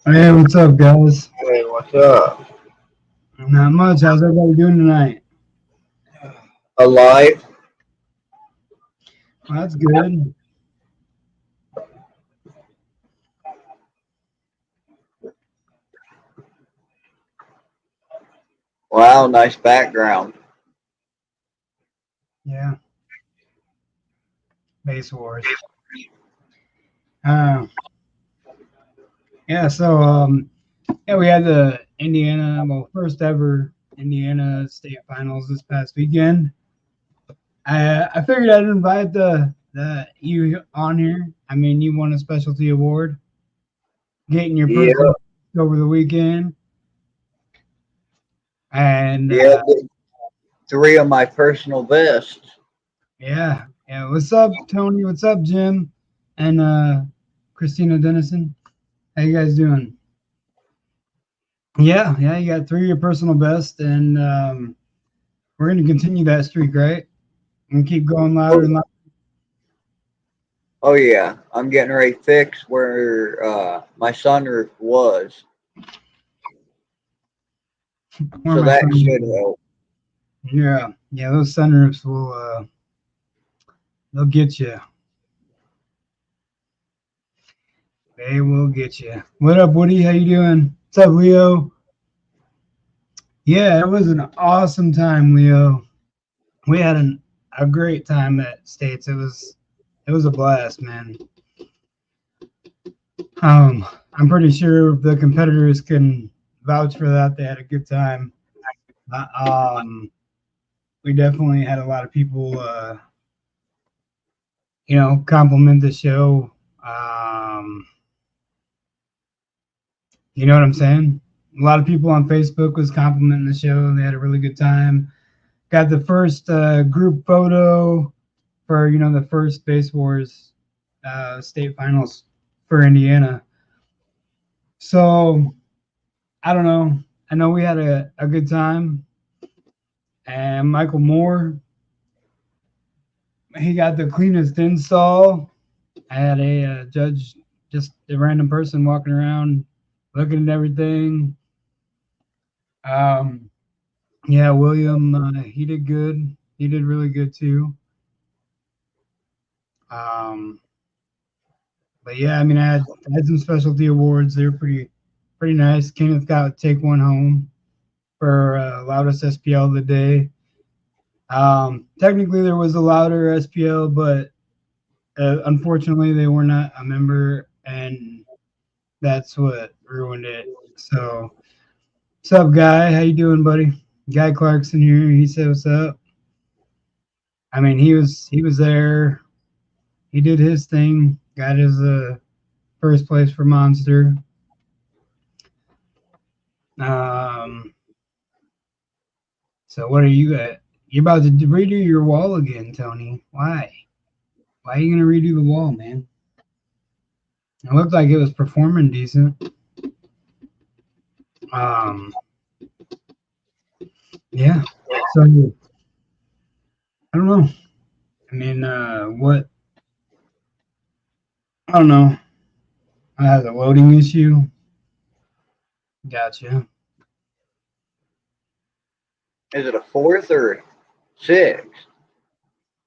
Hey, what's up, guys? Hey, what's up? Not much. How's everybody doing tonight? Alive? Well, that's good. Wow, nice background. Yeah, Basswars. Uh, yeah. Yeah, we had the first ever Indiana State Finals this past weekend. I figured I'd invite the you on here. I mean, you won a specialty award, getting your Yeah, personal over the weekend, and yeah, three of my personal bests. yeah, yeah. What's up, Tony? What's up, Jim? And Christina Dennison. How you guys doing? Yeah, yeah, you got three of your personal best, and we're going to continue that streak, right? And keep going louder and Oh, louder. oh yeah, I'm getting ready to fix where my sunroof was, Where so my that should son? help. Yeah, yeah, those sunroofs will they'll get you. They will get you. What up, Woody? How you doing? What's up, Leo? Yeah, it was an awesome time, Leo. We had a great time at States. It was a blast, man. I'm pretty sure the competitors can vouch for that. They had a good time. Um, we definitely had a lot of people, compliment the show. Um, you know what I'm saying? A lot of people on Facebook was complimenting the show. They had a really good time. Got the first group photo for the first Base Wars state finals for Indiana. So I don't know. I know we had a good time. And Michael Moore, he got the cleanest install. I had a judge, just a random person walking around looking at everything. Um, yeah, William, he did good. He did really good too. Um, but yeah, I mean, I had some specialty awards. They were pretty nice. Kenneth got to take one home for loudest SPL of the day. Technically, there was a louder SPL, but unfortunately, they were not a member, and that's what ruined it. So, what's up, Guy? How you doing, buddy? Guy Clarkson here. He said, "What's up?" I mean, he was there. He did his thing. Got his first place for Monster. Um, so what are you at? You're about to redo your wall again, Tony. Why? Why are you gonna redo the wall, man? It looked like it was performing decent. Um, yeah. So I don't know. I mean, what? I don't know. I have a loading issue. Gotcha. Is it a fourth or sixth?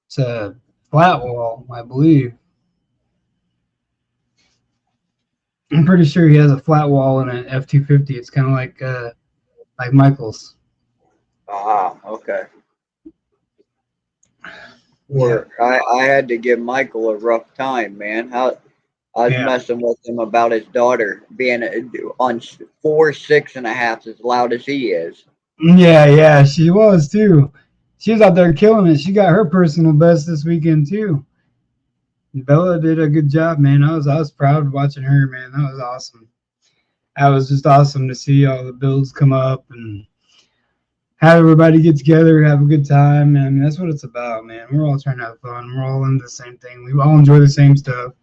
It's a flat wall, I believe. I'm pretty sure he has a flat wall in an F-250. It's kind of like Michael's. Ah, okay. Yeah. Or I had to give Michael a rough time, man. How I was Yeah. messing with him about his daughter being on 4, 6.5 as loud as he is. Yeah, yeah, she was too. She was out there killing it. She got her personal best this weekend too. Bella did a good job, man. I was proud watching her, man. That was awesome. That was just awesome to see all the builds come up and have everybody get together, have a good time. I mean, that's what it's about, man. We're all trying to have fun. We're all into the same thing. We all enjoy the same stuff.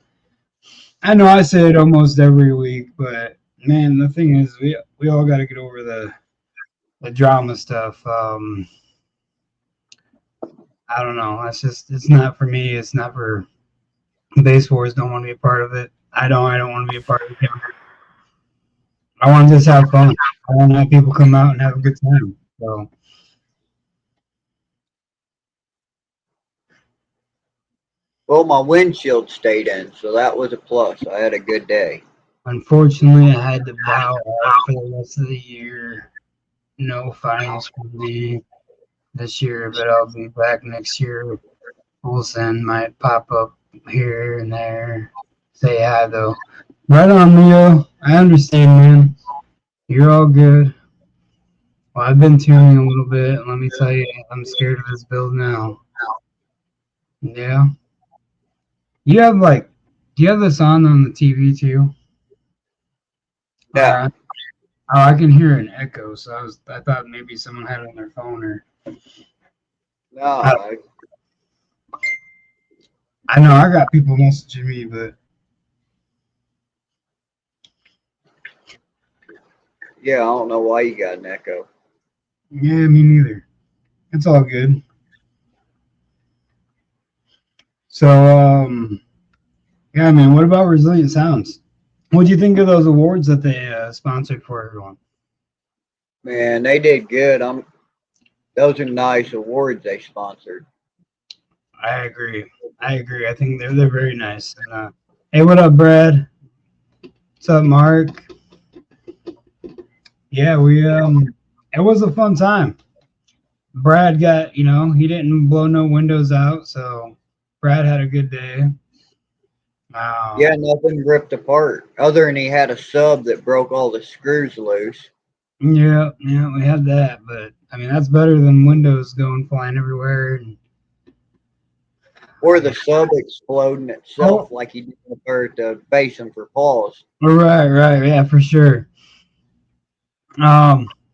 I know I say it almost every week, but man, the thing is, we all got to get over the drama stuff. I don't know. It's not for me. It's not for Base Wars. Don't want to be a part of it. I don't want to be a part of it. I want to just have fun. I want to have people come out and have a good time. So Well, my windshield stayed in, so that was a plus. I had a good day. unfortunately, I had to bow out for the rest of the year. No finals for me this year, but I'll be back next year. Wilson might pop up here and there. Say hi though. Right on, Leo. I understand, man. You're all good. Well, I've been tuning a little bit. Let me tell you, I'm scared of this build now. Yeah. You have like, do you have this on the TV too? Yeah. Or oh, I can hear an echo. So I thought maybe someone had it on their phone or. No, I, I know I got people messaging me, but yeah, I don't know why you got an echo. yeah, me neither. It's all good. So, yeah, man. What about Resilient Sounds? What do you think of those awards that they sponsored for everyone? Man, they did good. Those are nice awards they sponsored. I agree. I agree. I think they're very nice. And, hey, what up, Brad? What's up, Mark? Yeah, we it was a fun time. Brad got, he didn't blow no windows out, so Brad had a good day. Yeah, nothing ripped apart other than he had a sub that broke all the screws loose. Yeah, we had that, but I mean that's better than windows going flying everywhere. Or the sub exploding itself Oh, like he did up there at the basin for Paul's. right, yeah, for sure.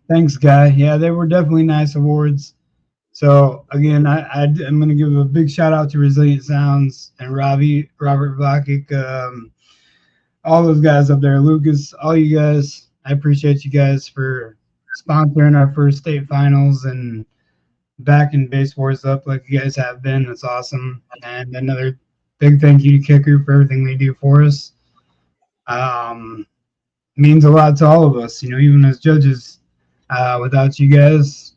Thanks, guy. Yeah, they were definitely nice awards. So again, I'm going to give a big shout out to Resilient Sounds and Robert Vlakic, all those guys up there, Lucas, all you guys. I appreciate you guys for sponsoring our first state finals and backing Basswars up like you guys have been. That's awesome. And another big thank you to Kicker for everything they do for us. Means a lot to all of us, even as judges. Without you guys,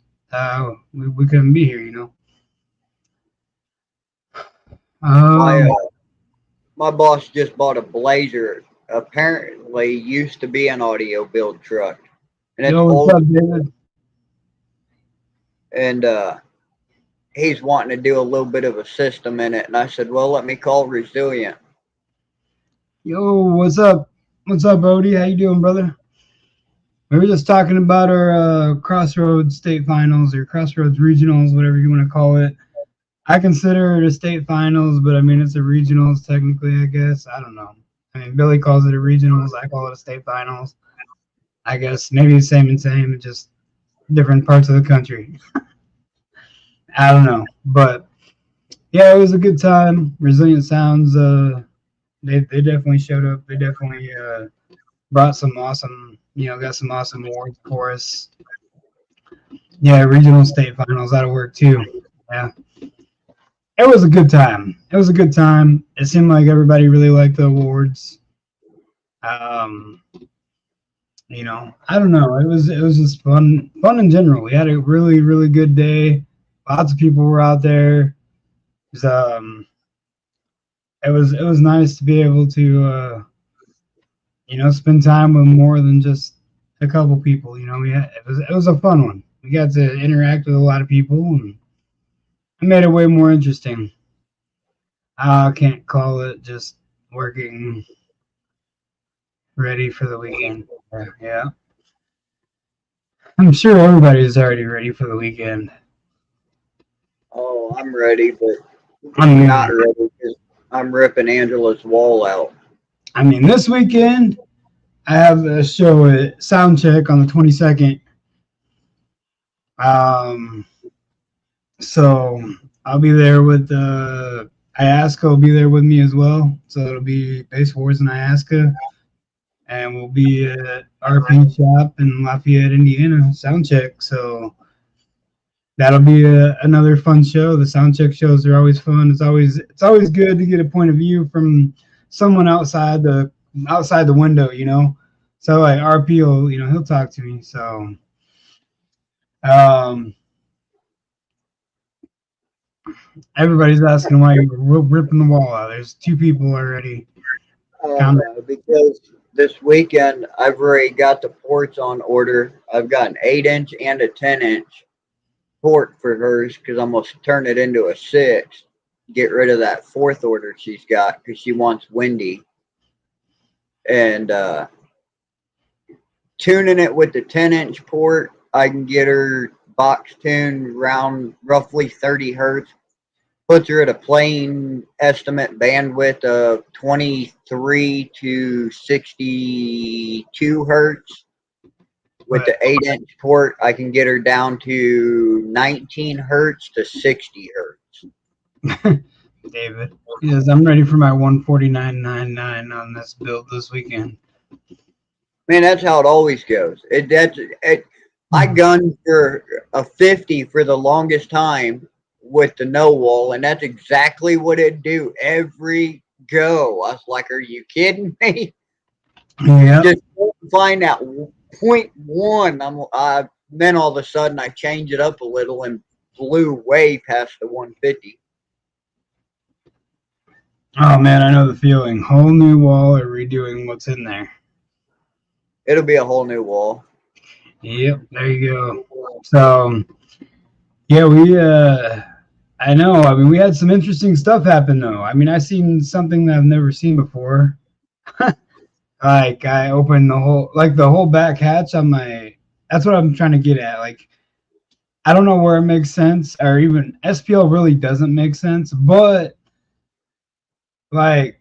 we couldn't be here. My Um, my boss just bought a Blazer. Apparently, used to be an audio build truck, and it's yo, what's old. up, David? And he's wanting to do a little bit of a system in it. And I said, well, let me call Resilient. Yo, what's up? What's up, Odie? How you doing, brother? We were just talking about our Crossroads state finals or Crossroads regionals, whatever you want to call it. I consider it a state finals, but I mean it's a regionals technically, I guess. I don't know. I mean Billy calls it a regionals, I call it a state finals. I guess maybe the same, just different parts of the country. I don't know, but yeah, it was a good time. Resilient Sounds, they definitely showed up. They definitely brought some awesome, got some awesome awards for us. Yeah, regional state finals that'll work too. Yeah, it was a good time. It was a good time. It seemed like everybody really liked the awards. Um, I don't know. It was just fun in general. We had a really good day. Lots of people were out there. It was nice to be able to spend time with more than just a couple people. It was a fun one. We got to interact with a lot of people and it made it way more interesting. I can't call it just working ready for the weekend. Yeah. I'm sure everybody's already ready for the weekend. Oh, I'm ready, but I not ready because I'm ripping Angela's wall out. mean, this weekend I have a show at Soundcheck on the 22nd. So I'll be there with Iasca will be there with me as well. So it'll be Basswars and Iasca, and we'll be at RP Shop in Lafayette, Indiana, Soundcheck. So that'll be another fun show. The Soundcheck shows are always fun. It's always good to get a point of view from someone outside the window. So like RP will, he'll talk to me. So um, everybody's asking why you're ripping the wall out. There's 2 people already. Because this weekend I've already got the ports on order. I've got an 8-inch and a 10-inch port for hers because I'm gonna turn it into a 6. Get rid of that 4th order she's got because she wants windy. And tuning it with the 10-inch port, I can get her box tuned around roughly 30 hertz. Puts her at a playing estimate bandwidth of 23 to 62 hertz. With the 8-inch port, I can get her down to 19 hertz to 60 hertz. David. Yes, I'm ready for my 149.99 on this build this weekend. Man, that's how it always goes. I gunned for a 50 for the longest time with the no wall, and that's exactly what it'd do every go. I was like, "Are you kidding me?" Yeah. Just find out 0.1. Then all of a sudden I changed it up a little and blew way past the 150. Oh man, I know the feeling. Whole new wall or redoing what's in there. It'll be a whole new wall. Yep, there you go. So yeah, I know. I mean, we had some interesting stuff happen though. I mean, I seen something that I've never seen before. Like I opened the whole back hatch on my. That's what I'm trying to get at. Like I don't know where it makes sense, or even SPL really doesn't make sense. But like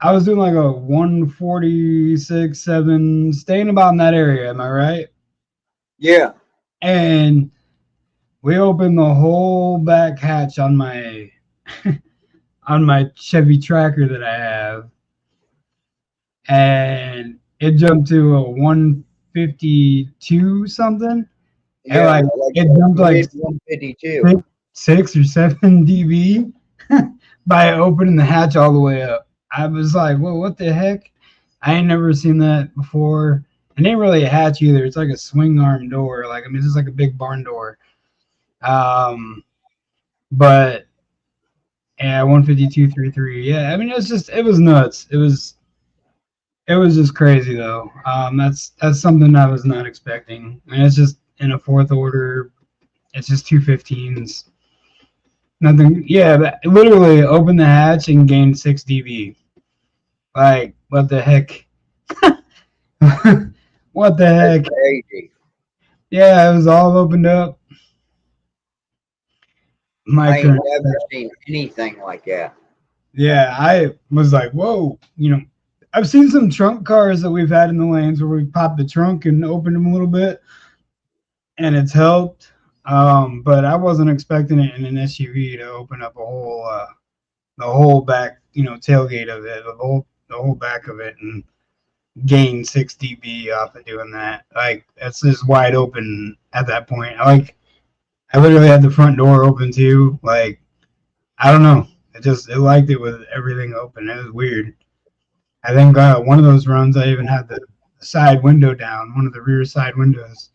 I was doing like a 146.7, staying about in that area. Am I right? Yeah. And we opened the whole back hatch on my on my Chevy Tracker that I have, and it jumped to a 152 something. Yeah, And like it jumped like 152. 6 or 7 dB by opening the hatch all the way up. I was like, well, what the heck? I ain't never seen that before. And it ain't really a hatch either. It's like a swing arm door. Like, I mean, it's just like a big barn door. But yeah, 152.33. Yeah, I mean, it was nuts. It was just crazy though. That's something I was not expecting. And it's just in a 4th order. It's just 215s. Nothing. Yeah, but literally opened the hatch and gained 6 dB. Like, what the heck? What the heck? That's crazy. Yeah, it was all opened up. I ain't never seen anything like that. Yeah, I was like, whoa. I've seen some trunk cars that we've had in the lanes where we popped the trunk and opened them a little bit, and it's helped. But I wasn't expecting it in an SUV to open up the whole back, tailgate of it, the whole back of it, and gain 6 dB off of doing that. Like that's just wide open at that point. I literally had the front door open too. Like I don't know. It liked it with everything open. It was weird. I think one of those runs I even had the side window down, one of the rear side windows.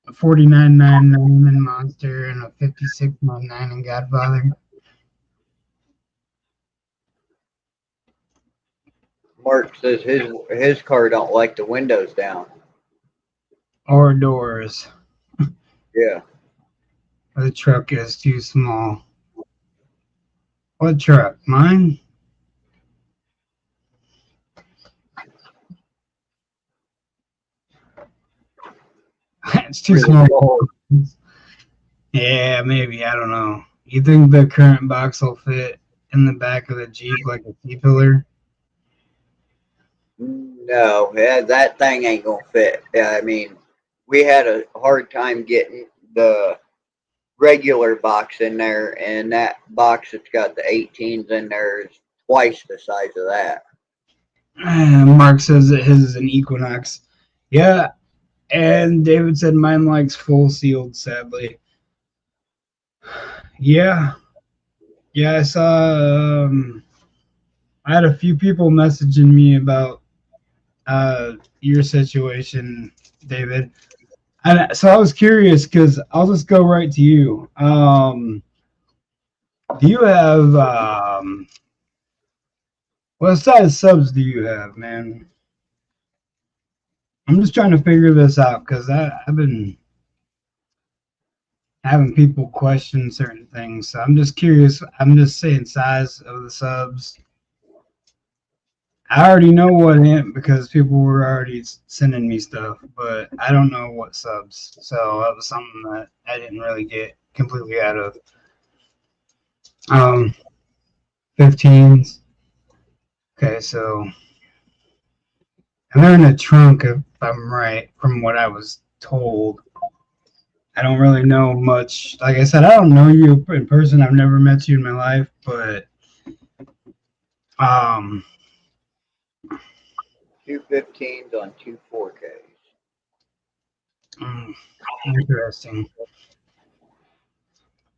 A 49.99 in Monster and a 56.99 in Godfather. Mark says his car don't like the windows down. Or doors. Yeah. The truck is too small. What truck? Mine? It's too small. Yeah, maybe. I don't know. You think the current box will fit in the back of the Jeep like a C-pillar? No, that thing ain't gonna fit. I mean, we had a hard time getting the regular box in there, and that box that's got the 18s in there is twice the size of that. Mark says that his is an Equinox. Yeah, and David said mine likes full sealed, sadly. Yeah. Yeah, I saw I had a few people messaging me about your situation, David. And so I was curious because I'll just go right to you. Do you have what size subs do you have, man? I'm just trying to figure this out because I've been having people question certain things. So I'm just curious. I'm just saying size of the subs. I already know what hint because people were already sending me stuff, but I don't know what subs. So that was something that I didn't really get completely out of. Um, 15s. Okay, so and they're in a trunk if I'm right, from what I was told. I don't really know much. Like I said, I don't know you in person. I've never met you in my life, but um, 215s on 2 4Ks. mm, interesting.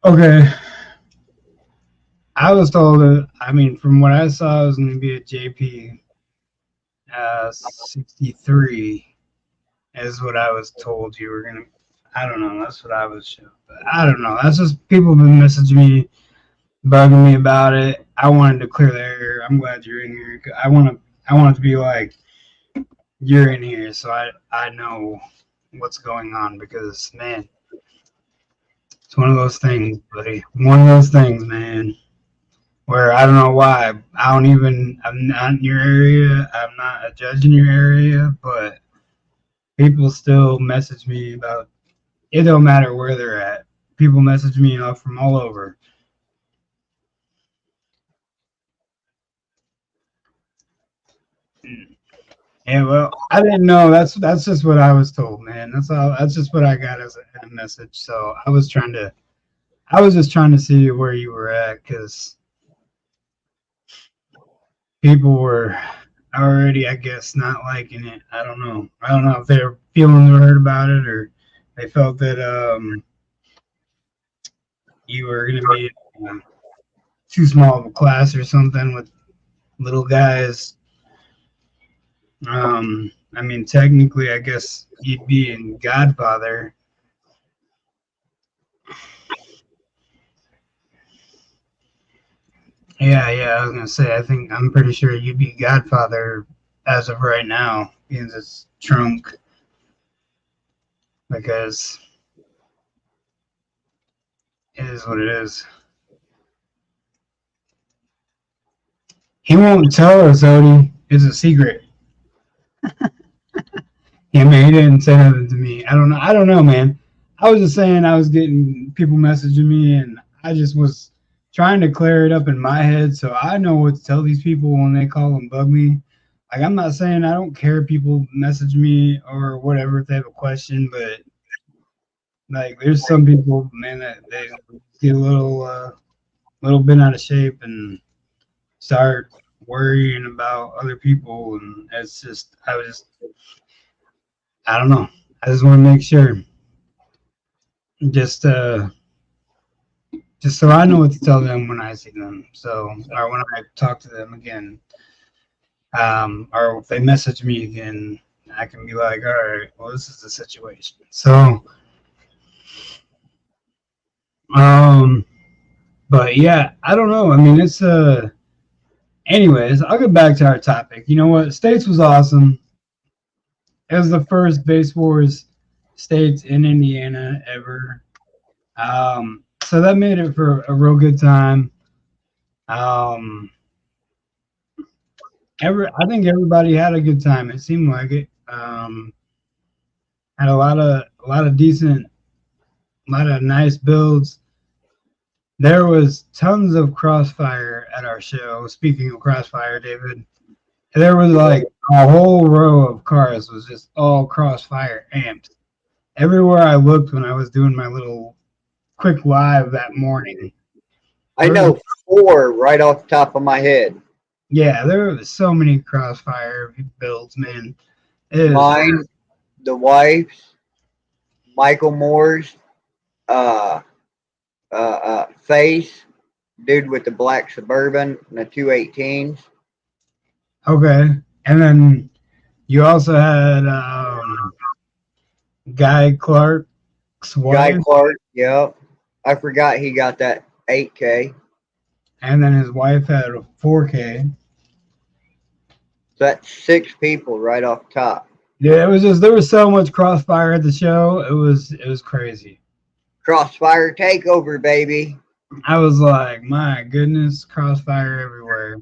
Okay, I was told that. I mean, from what I saw, it was going to be a JP 63, is what I was told you were going to. I don't know. That's what I was shown. But I don't know. That's just people have been messaging me, bugging me about it. I wanted to clear the air. I'm glad you're in here. I want to. I want it to be like you're in here, so I know what's going on because man, it's one of those things, buddy. One of those things, man. Where I don't know why. I'm not in your area. I'm not a judge in your area, but people still message me about it. Don't matter where they're at. People message me from all over. Yeah, well, I didn't know. That's just what I was told, man. That's all. That's just what I got as a message. So I was just trying to see where you were at because people were already, I guess, not liking it. I don't know. I don't know if they were feeling hurt about it or they felt that you were going to be too small of a class or something with little guys. I mean, technically, I guess you'd be in Godfather. Yeah, I was gonna say, I'm pretty sure you'd be Godfather as of right now, because it's trunk. Because it is what it is. He won't tell us, Odie. It's a secret. Yeah, man, he didn't say nothing to me. I don't know. I don't know, man. I was just saying I was getting people messaging me, and I just was trying to clear it up in my head so I know what to tell these people when they call and bug me. Like, I'm not saying I don't care if people message me or whatever if they have a question, but like, there's some people, man, that they get a little bit out of shape and start worrying about other people, and it's just, I don't know. I just want to make sure, just just so I know what to tell them when I see them. So, or when I talk to them again, or if they message me again, I can be like, all right, well, this is the situation. So, um, but yeah, I don't know. I mean, it's anyways, I'll get back to our topic. You know what? States was awesome. It was the first Base Wars states in Indiana ever. So that made it for a real good time. Um, I think everybody had a good time. It seemed like it. Had a lot of decent, a lot of nice builds. There was tons of crossfire at our show. Speaking of crossfire, David, there was like a whole row of cars was just all crossfire amps. Everywhere I looked when I was doing my little quick live that morning. I know 4 right off the top of my head. Yeah, there was so many crossfire builds, man. It is Mine, the wife's, Michael Moore's, uh, Face, dude with the black Suburban and the 218s. Okay. And then you also had Guy Clark's Guy wife, Clark, yep. I forgot he got that 8K. and then his wife had a 4K. So that's 6 people right off top. Yeah, it was just there was so much crossfire at the show. It was crazy. Crossfire takeover, baby. I was like, my goodness, crossfire everywhere.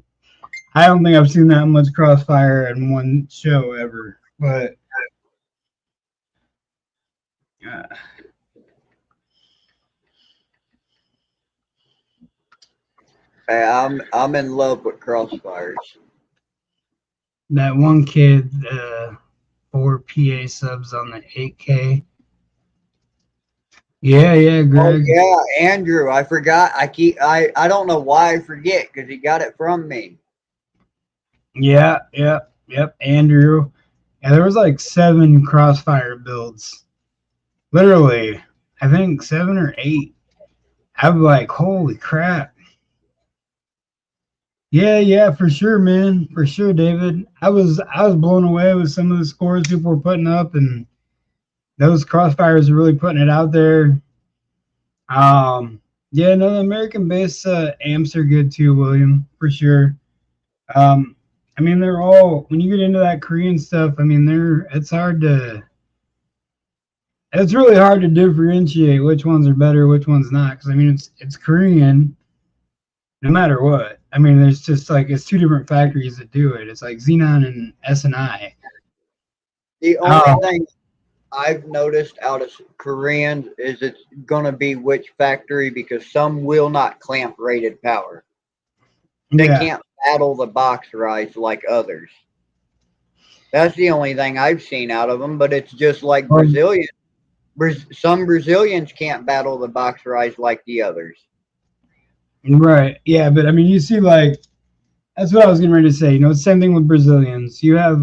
I don't think I've seen that much crossfire in one show ever. But uh, Hey, I'm in love with crossfires. that one kid, 4 PA subs on the 8K. Yeah, yeah, Oh Greg. yeah, Andrew. I forgot. I don't know why I forget because he got it from me. Yeah, yep, yep. Andrew. Yeah, there was like 7 crossfire builds. Literally, I think 7 or 8. I'm like, holy crap. Yeah, yeah, for sure, man. For sure, David. I was blown away with some of the scores people were putting up, and those crossfires are really putting it out there. Yeah, no, the American based amps are good too, William, for sure. Um, I mean, they're all when you get into that Korean stuff. I mean, it's really hard to differentiate which ones are better, which ones not. Because I mean, it's Korean, no matter what. I mean, there's just like it's 2 different factories that do it. It's like Xenon and SNI. The only Oh, thing I've noticed out of Koreans is it's gonna be which factory because some will not clamp rated power. They yeah. can't battle the box rise like others. That's the only thing I've seen out of them. But it's just like Um, Brazilian. Some Brazilians can't battle the box rise like the others. right. Yeah, but I mean, you see, like that's what I was getting ready to say. You know, it's the same thing with Brazilians. You have,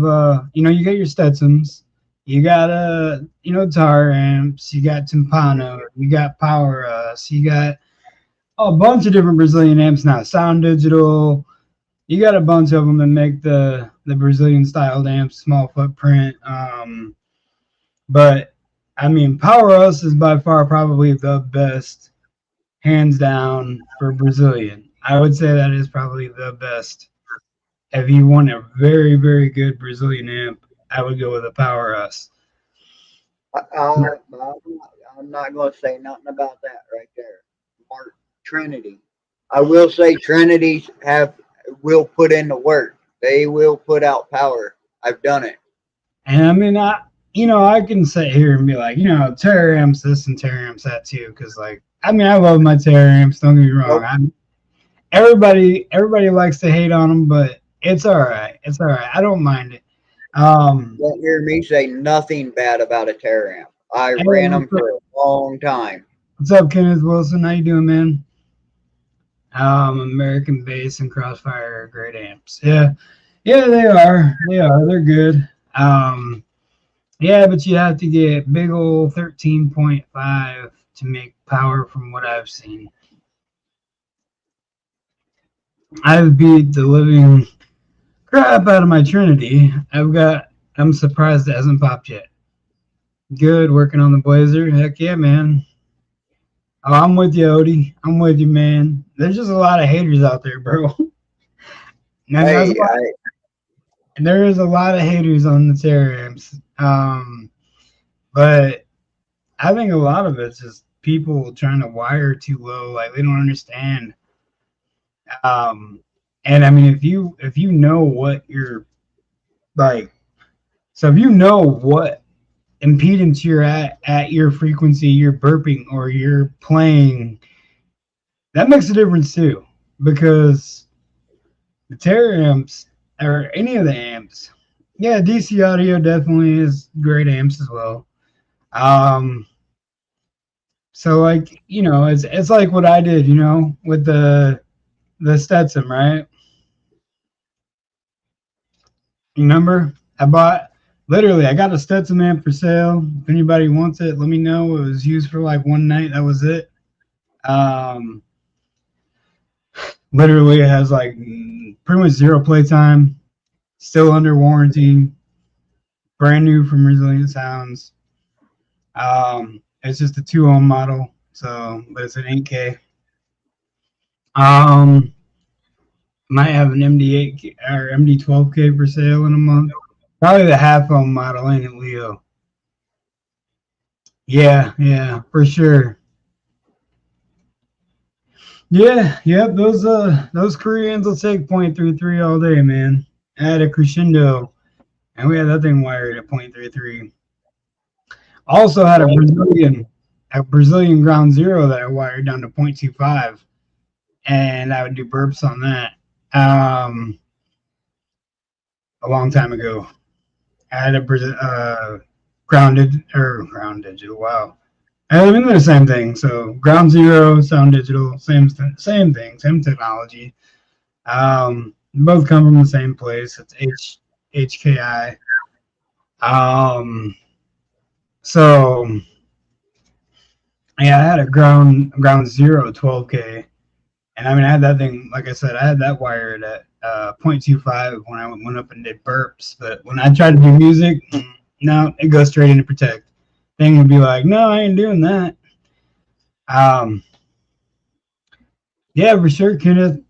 you got your Stetsons, you got, Tar amps, you got Timpano, you got Power Us, you got a bunch of different Brazilian amps now. Sound Digital, you got a bunch of them that make the Brazilian styled amps, small footprint. But I mean, Power Us is by far probably the best, hands down, for Brazilian. I would say that is probably the best. If you want a very, very good Brazilian amp, I would go with a Power Us. I'm not going to say nothing about that right there. Mark Trinity. I will say Trinities will put in the work. They will put out power. I've done it. And I mean, I can sit here and be like, Terror amps this and Terror amps that too, because like, I mean, I love my Terror amps. Don't get me wrong. Nope. Everybody likes to hate on them, but it's all right. It's all right. I don't mind it. Um, Won't hear me say nothing bad about a Terramp. I hey, ran them for a long time. what's up, Kenneth Wilson? How you doing, man? American Bass and Crossfire are great amps. Yeah, yeah, they are. They are. They're good. Yeah, but you have to get big old 13.5 to make power from what I've seen. I've beat the living crap out of my Trinity. I'm surprised it hasn't popped yet. Good, working on the Blazer. Heck yeah, man. Oh, I'm with you, Odie. I'm with you, man. There's just a lot of haters out there, bro. And Hey, there is a lot of haters on the Terror amps. But I think a lot of it's just people trying to wire too low. Like they don't understand. Um, and I mean, if you know what you're like, so if you know what impedance you're at your frequency, you're burping or you're playing, that makes a difference too. Because the Terror amps or any of the amps, yeah, DC audio definitely is great amps as well. Um, so like it's like what I did, with the Stetson, right? Remember, I got a Stetson amp for sale. If anybody wants it, let me know. It was used for like one night. That was it. Um, Literally, it has like pretty much zero playtime. Still under warranty. Brand new from Resilient Sounds. It's just a 2-ohm model, so but it's an 8K. Might have an MD8 or MD12K for sale in a month. Probably the half-ohm model, ain't it, Leo? Yeah, for sure. Yeah, yep. Those Koreans will take 0.33 all day, man. I had a crescendo, and we had that thing wired at 0.33. Also had a Brazilian ground zero that I wired down to 0.25, and I would do burps on that. A long time ago, I had a ground digital. Wow, I mean they're the same thing. So ground zero, sound digital, same thing, same technology. Both come from the same place. It's HKI. So yeah, I had a ground zero 12K, and I mean I had that thing. Like I said, I had that wired at 0.25 when I went up and did burps. But when I tried to do music, no, it goes straight into protect. Thing would be like, no, I ain't doing that. Yeah, for sure, Kenneth.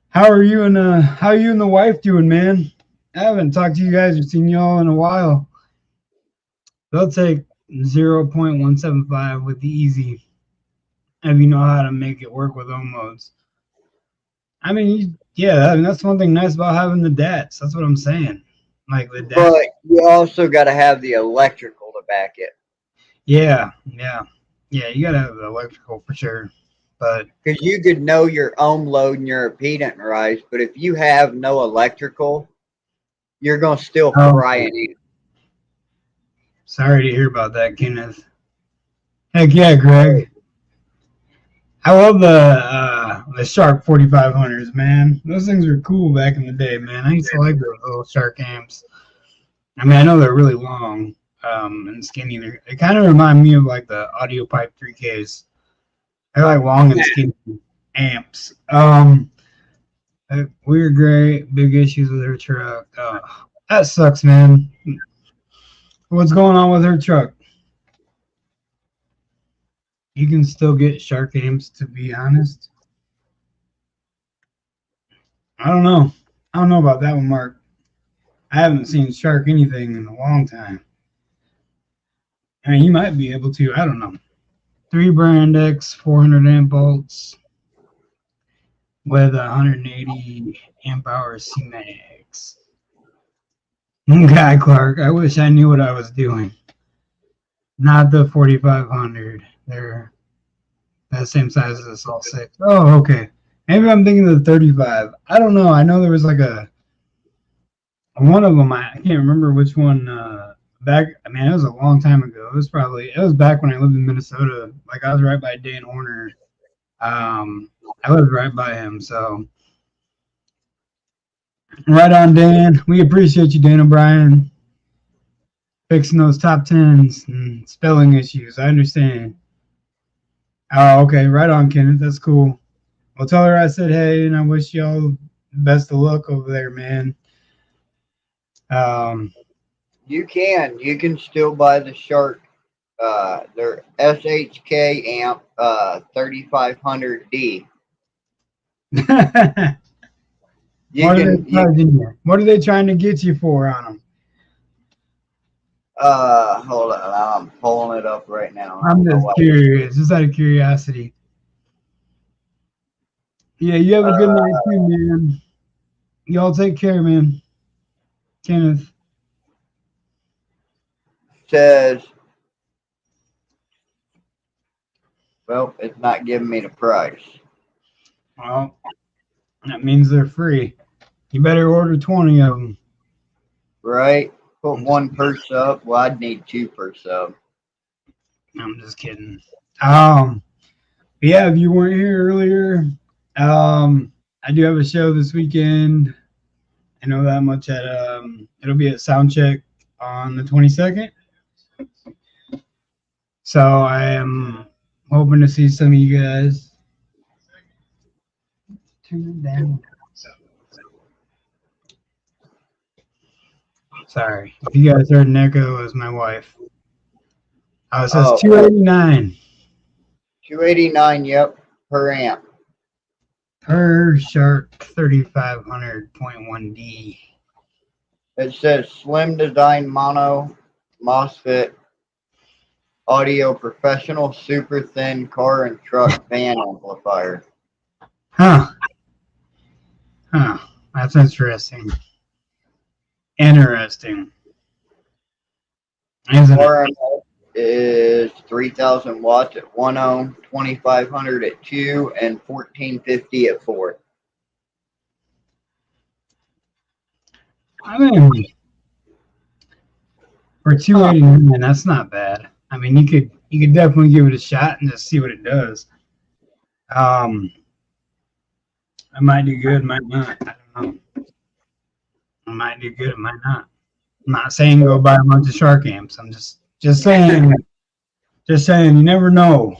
How are you and the wife doing, man? I haven't talked to you guys or seen y'all in a while. They'll take 0.175 with the easy if you know how to make it work with ohm modes. I mean, yeah, I mean, that's one thing nice about having the DATs. That's what I'm saying. Like the DAT. But you also got to have the electrical to back it. Yeah. You gotta have the electrical for sure. But because you could know your ohm load and your impedance rise, but if you have no electrical, you're gonna still fry it. Sorry to hear about that, Kenneth. Heck yeah, Greg. I love the Shark 4500s, man. Those things were cool back in the day, man. I used to like those little Shark amps. I mean, I know they're really long and skinny. They kind of remind me of like the Audio Pipe 3Ks. They're like long and skinny amps. Weird gray, big issues with her truck. That sucks, man. What's going on with her truck? You can still get Shark amps, to be honest. I don't know. I don't know about that one, Mark. I haven't seen Shark anything in a long time. I mean, you might be able to. I don't know. 3 brand X, 400 amp volts with 180 amp hours C-Max. Okay, Clark. I wish I knew what I was doing. Not the 4500. They're the same size as the Salt 6. Oh, okay. Maybe I'm thinking of the 35. I don't know. I know there was like one of them. I can't remember which one. Back, I mean, it was a long time ago. It was back when I lived in Minnesota. Like I was right by Dan Horner. I lived right by him, so right on, Dan. We appreciate you, Dan O'Brien, fixing those top tens and spelling issues. I understand. Oh, okay, right on, Kenneth. That's cool. Well, tell her I said hey, and I wish y'all best of luck over there, man. You can still buy the Shark. Their SHK amp 3500D. What are they trying to get you for on them? Hold on, I'm pulling it up right now. I'm just curious, just out of curiosity. Yeah, you have a good night too, man. Y'all take care, man. Kenneth says, well, it's not giving me the price. Well, that means they're free. You better order 20 of them. Right? Put one per sub. Well, I'd need 2 per sub. I'm just kidding. Yeah, if you weren't here earlier, I do have a show this weekend. I know that much it'll be at Soundcheck on the 22nd. So I am hoping to see some of you guys. Turn it down. Sorry. If you guys heard an echo, it was my wife. Oh, it says Oh, 289 289, yep, per amp. per Shark 3500.1D. It says slim design mono MOSFET audio professional super thin car and truck van amplifier. Huh. Huh. That's interesting. Interesting. Isn't it? RMS is 3,000 watts at 1 ohm, 2,500 at 2, and 1,450 at 4. I mean, for 289, that's not bad. I mean, you could definitely give it a shot and just see what it does. It might do good, might not. I don't know. It might do good, it might not. I'm not saying go buy a bunch of Shark amps. I'm just saying, you never know.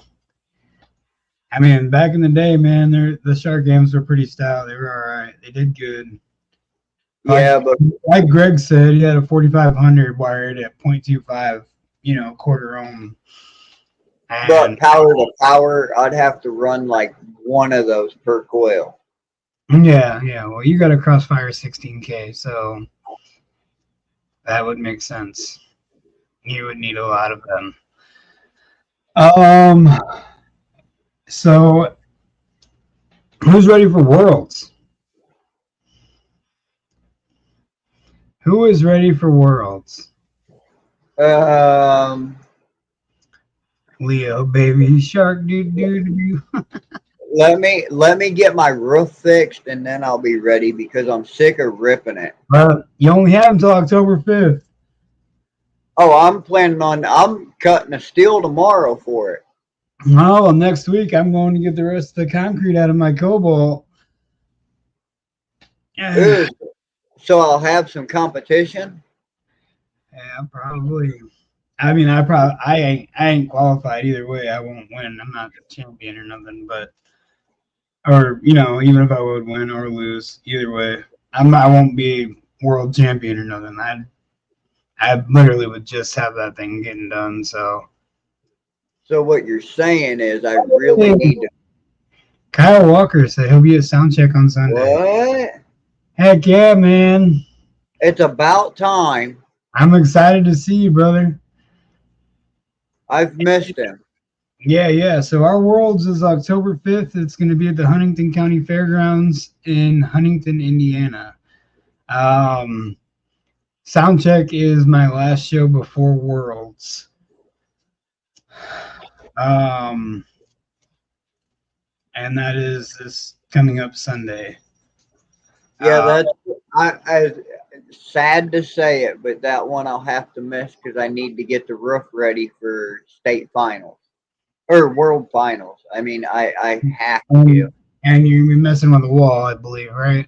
I mean, back in the day, man, the Shark amps were pretty stout. They were all right. They did good. Yeah, but Like Greg said, he had a 4500 wired at 0.25, quarter ohm. but And power to power, I'd have to run like one of those per coil. yeah. Well, you got a Crossfire 16K, so that would make sense. You would need a lot of them. So who's ready for Worlds? Who is ready for Worlds? Leo, baby shark, do. Let me get my roof fixed and then I'll be ready because I'm sick of ripping it. Well, you only have until October 5th. Oh, I'm cutting a steel tomorrow for it. Well, next week I'm going to get the rest of the concrete out of my Cobalt. Yeah, So I'll have some competition. probably. I mean, I ain't qualified either way. I won't win. I'm not the champion or nothing, but even if I would win or lose, either way, I won't be world champion or nothing. I literally would just have that thing getting done. So what you're saying is I really need to. Kyle Walker said he'll be at sound check on Sunday. What? Heck yeah, man! It's about time. I'm excited to see you, brother. I've missed him. Yeah. So our Worlds is October 5th. It's going to be at the Huntington County Fairgrounds in Huntington, Indiana. Soundcheck is my last show before Worlds. And that is this coming up Sunday. Yeah, that's I sad to say it, but that one I'll have to miss because I need to get the roof ready for state finals or world finals. I mean, I have to. And you're gonna be messing with the wall, I believe, right?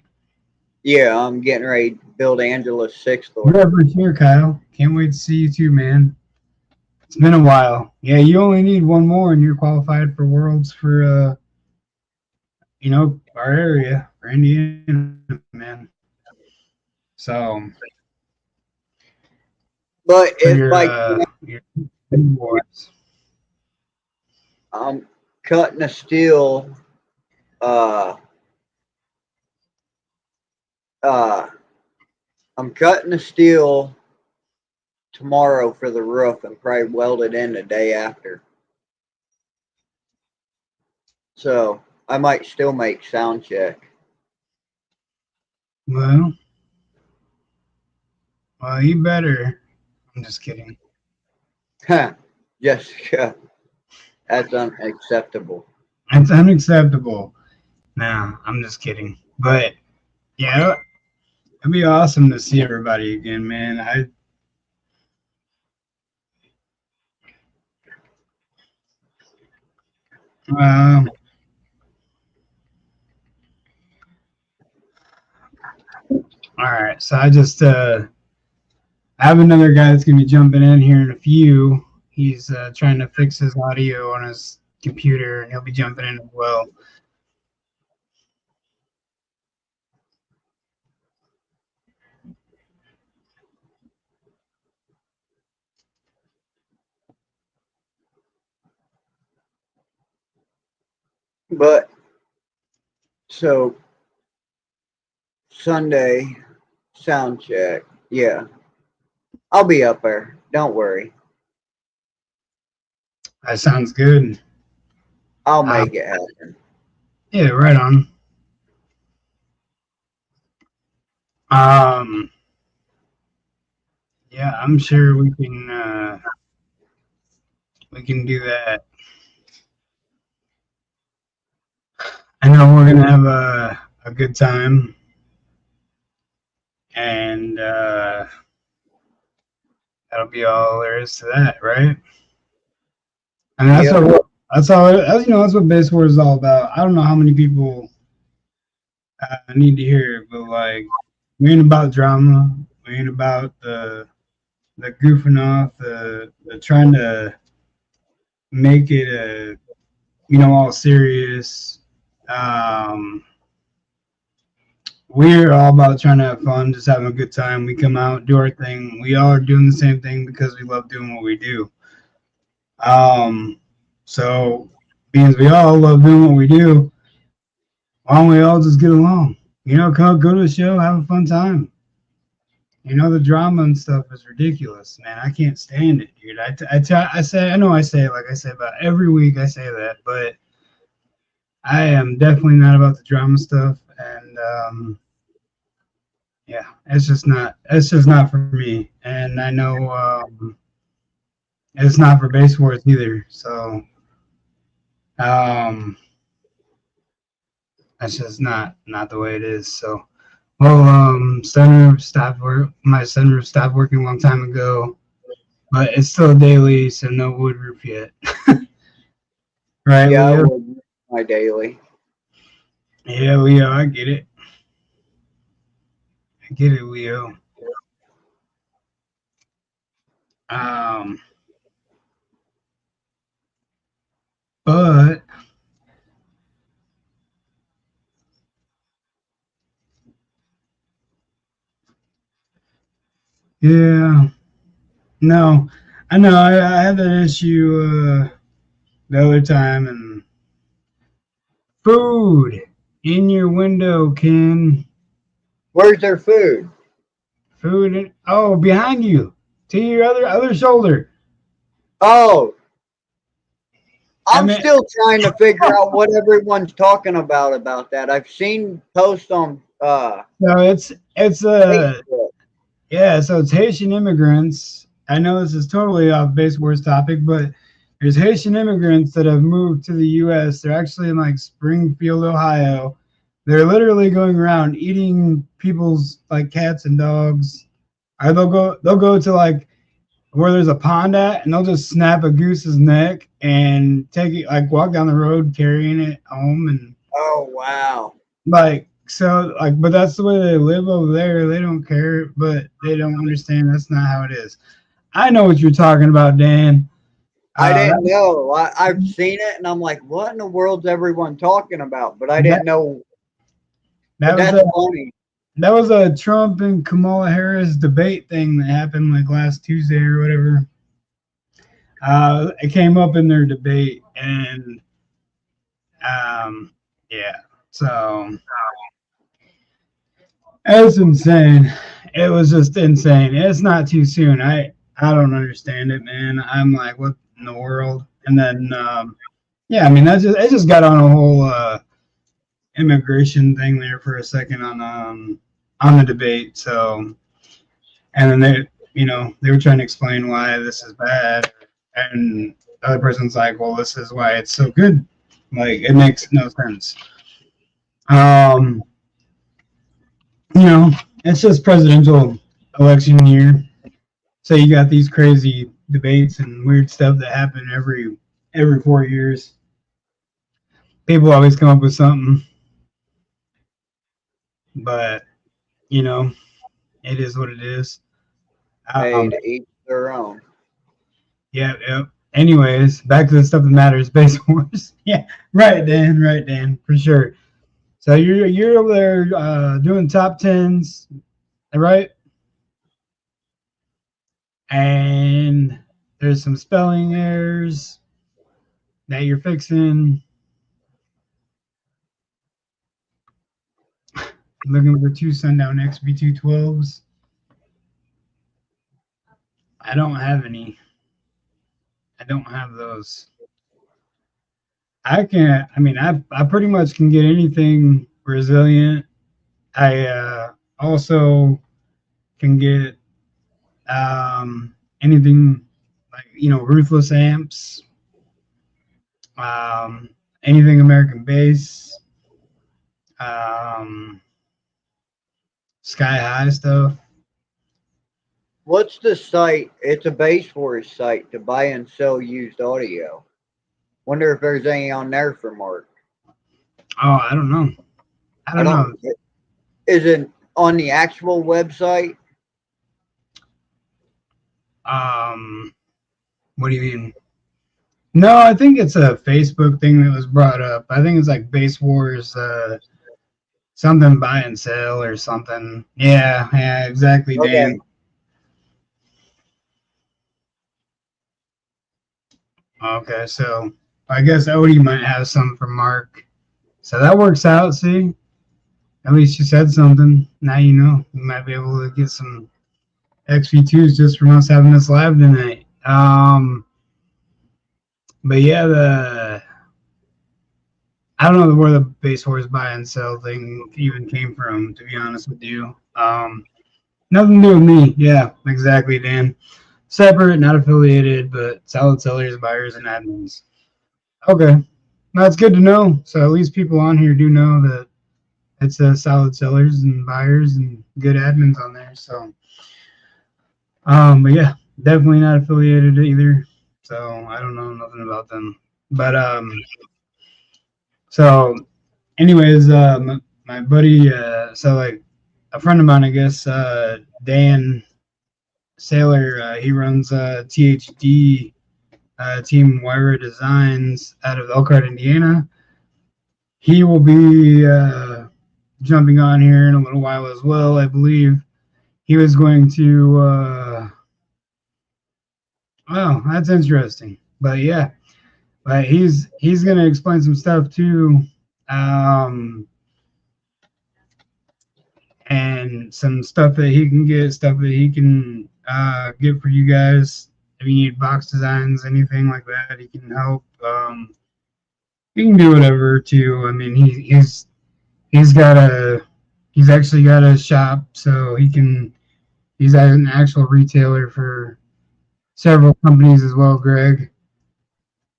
Yeah, I'm getting ready to build Angela's sixth You're ever here, Kyle. Can't wait to see you too, man. It's been a while. Yeah, you only need one more, and you're qualified for Worlds for our area for Indiana, man. So, but for if your boys. I'm cutting a steel, I'm cutting a steel tomorrow for the roof and probably weld it in the day after. So I might still make sound check. Well, you better. I'm just kidding. Jessica, that's unacceptable. It's unacceptable. No, I'm just kidding. But yeah, it'd be awesome to see everybody again, man. All right, so I have another guy that's gonna be jumping in here in a few. He's trying to fix his audio on his computer, and he'll be jumping in as well. But so Sunday sound check. Yeah, I'll be up there. Don't worry. That sounds good. I'll Uh, make it happen. yeah, right on. Um, yeah, I'm sure we can do that. I know we're gonna have a good time, and that'll be all there is to that, right? And Yep. that's all. That's, that's what Basswars is all about. I don't know how many people need to hear it, but like, we ain't about drama. We ain't about the goofing off, the trying to make it a all serious. Um, we're all about trying to have fun, just having a good time. We come out, do our thing. We all are doing the same thing because we love doing what we do. Um, so means we all love doing what we do. Why don't we all just get along? Come go to the show, have a fun time. The drama and stuff is ridiculous, man. I can't stand it, dude. I know I say it like I say about every week. I say that, but I am definitely not about the drama stuff, and yeah, it's just not. It's just not for me, and I know it's not for Base Wars either. So um, that's just not the way it is. So well, my sunroof stopped working a long time ago, but it's still daily, so no wood roof yet. Right, Yeah, I Leo? will my daily. Yeah, Leo, I get it. I get it, Leo. Um, but yeah, no, I know I had that issue the other time, and food in your window, Ken. Where's their food? Food oh, behind you, to your other shoulder. Oh, I I'm mean, still trying to figure out what everyone's talking about that. I've seen posts on so it's Facebook. yeah, so it's Haitian immigrants. I know this is totally off base words topic, but there's Haitian immigrants that have moved to the U.S. They're actually in like Springfield, Ohio. They're literally going around eating people's like cats and dogs. Or they'll go to like where there's a pond at, and they'll just snap a goose's neck and take it like walk down the road carrying it home and Oh wow. like so like but that's the way they live over there. They don't care, but they don't understand that's not how it is. I know what you're talking about, Dan. I Uh, didn't that, know. I've seen it and I'm like, what in the world's everyone talking about? But I that didn't know. that But was that's a funny. Trump and Kamala Harris debate thing that happened like last Tuesday or whatever. It came up in their debate, and yeah, so it was insane. It was just insane. It's not too soon. I don't understand it, man. I'm like, what in the world? And then yeah, I mean that just it just got on a whole immigration thing there for a second on the debate. So and then they were trying to explain why this is bad, and the other person's like, well, this is why it's so good. Like it makes no sense. Um, it's just presidential election year. So you got these crazy debates and weird stuff that happen every 4 years. People always come up with something, but you know, it is what it is. Hey, Um, to each their own. yeah, yeah. Anyways, back to the stuff that matters, Base Wars. Yeah, right, Dan. Right, Dan, for sure. So you're over there doing top tens, right? And there's some spelling errors that you're fixing. Looking for 2 Sundown XB212s. I don't have any. I don't have those. I can't. I mean, I pretty much can get anything resilient. I also can get anything like ruthless amps, um, anything American bass, um, sky high stuff. What's the site? It's a Basswars site to buy and sell used audio. Wonder if there's any on there for Mark. Oh, I don't know. I I don't don't. know. Is it on the actual website? Um, what do you mean? No, I think it's a Facebook thing that was brought up. I think it's like Bass Wars, something buy and sell or something. Yeah, yeah, exactly, Okay. Dan. Okay, so I guess Odie might have some for Mark. So that works out. See, at least you said something. Now you know. You might be able to get some XV2s just from us having this live tonight. But yeah, the I don't know where the Base Wars buy and sell thing even came from, to be honest with you. Nothing to do with me. Yeah, exactly, Dan. Separate, not affiliated, but solid sellers, buyers, and admins. Okay, that's good to know. So at least people on here do know that it's solid sellers and buyers and good admins on there. So, but yeah, definitely not affiliated either. So I don't know nothing about them. But so anyways, my buddy, so like a friend of mine, I guess, Dan Sailor, he runs THD Team Wyra Designs out of Elkhart, Indiana. He will be jumping on here in a little while as well, I believe. He was going to. Oh, that's interesting. But yeah, but he's gonna explain some stuff too, um, and some stuff that he can get, stuff that he can get for you guys. If you need box designs, anything like that, he can help. He can do whatever too. I mean, he's got a he's actually got a shop, so he's an actual retailer for several companies as well. Greg,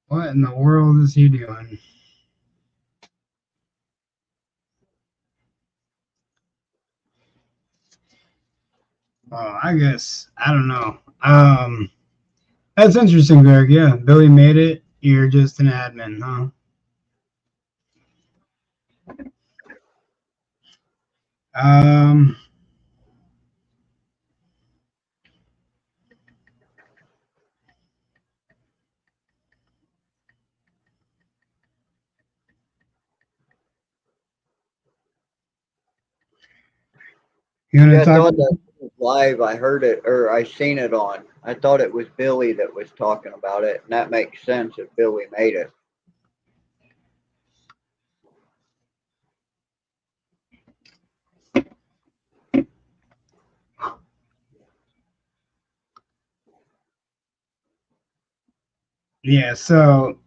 what in the world is he doing? Well, I guess I don't know. That's interesting, Greg. Yeah, Billy made it. You're just an admin, huh? Um, you want Yeah, to I talk? thought that was live. I heard it or I seen it on. I thought it was Billy that was talking about it, and that makes sense if Billy made it. Yeah, so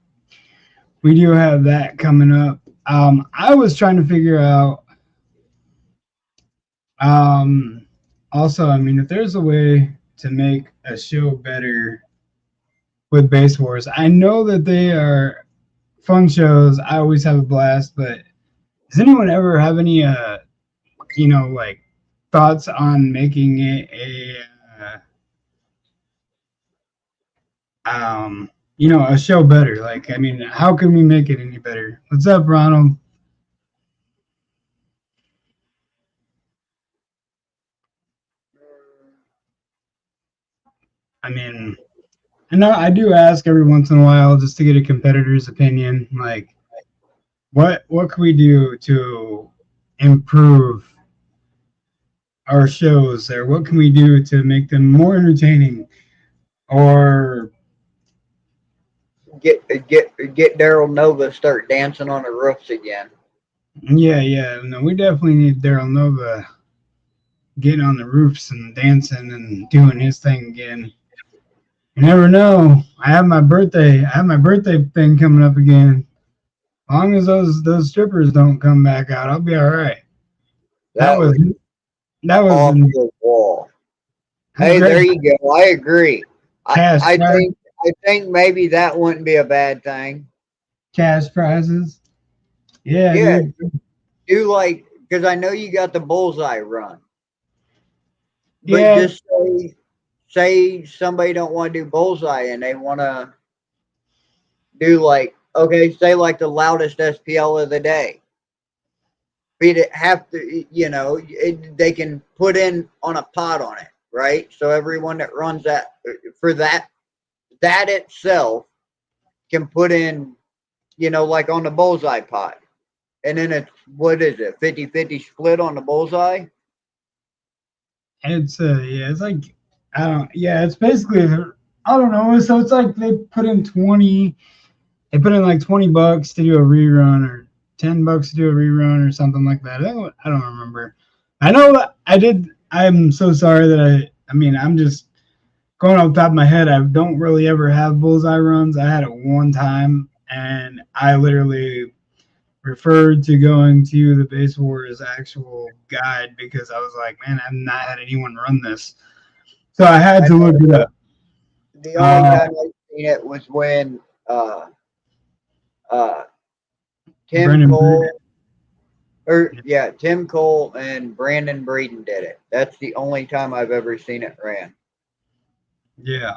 we do have that coming up. I was trying to figure out. Um, Also, I mean, if there's a way to make a show better with Base Wars, I know that they are fun shows. I always have a blast, but does anyone ever have any, like thoughts on making it a show better? Like, I mean, how can we make it any better? What's up, Ronald? I mean, I know I do ask every once in a while just to get a competitor's opinion. Like, what can we do to improve our shows, or what can we do to make them more entertaining? Or Get Daryl Nova start dancing on the roofs again. Yeah. No, we definitely need Daryl Nova getting on the roofs and dancing and doing his thing again. You never know. I have my birthday thing coming up again. As long as those strippers don't come back out, I'll be all right. That That was would that was off the wall. a Hey, there great you go. I agree. I, cash I prize, think I think maybe that wouldn't be a bad thing. cash prizes. Yeah, Yeah, dude. do like because I know you got the bullseye run, but Yeah, just say somebody don't want to do bullseye and they want to do like okay, say like the loudest SPL of the day. We'd have to, they can put in on a pot on it, right? So everyone that runs that for that itself can put in, like on the bullseye pot. And then it's, what is it, 50-50 split on the bullseye? it's like I don't. Yeah, it's basically I don't know. So it's like they put in 20. They put in like $20 to do a rerun or $10 to do a rerun or something like that. I don't remember. I know I did. I'm so sorry that I mean, I'm just going off the top of my head. I don't really ever have bullseye runs. I had it one time, and I literally referred to going to the Base Wars actual guide because I was like, man, I've not had anyone run this, so I had I to look it up. The only Uh, time I've seen it was when uh, Tim Brendan, Cole, Tim Cole and Brandon Breeden did it. That's the only time I've ever seen it ran. yeah,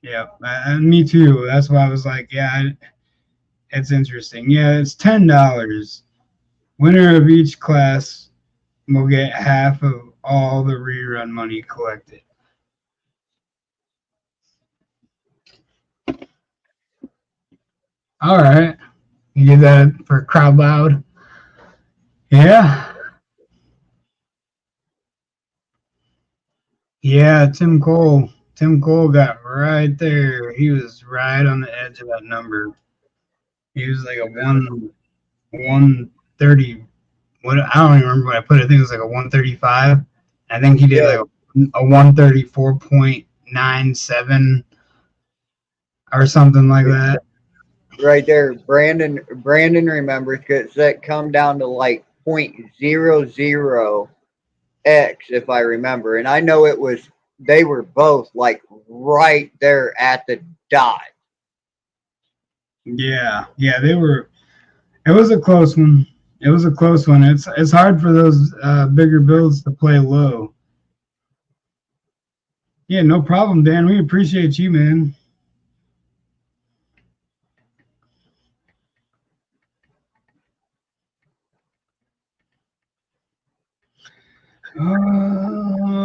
yeah, and me too. That's why I was like, yeah, it's interesting. Yeah, it's $10. Winner of each class will get half of all the rerun money collected. All right, you did that for crowd loud. Yeah, yeah. Tim Cole got right there. He was right on the edge of that number. He was like a 130. What I don't even remember what I put. I think it was like a 135. I think he did Yeah, like a 134.97 or something like that. right there. Brandon remembers because that come down to like 0.00x if I remember, and I know it was they were both like right there at the dot. Yeah, they were. It was a close one. It was a close one. It's hard for those bigger builds to play low. Yeah, no problem, Dan. We appreciate you, man.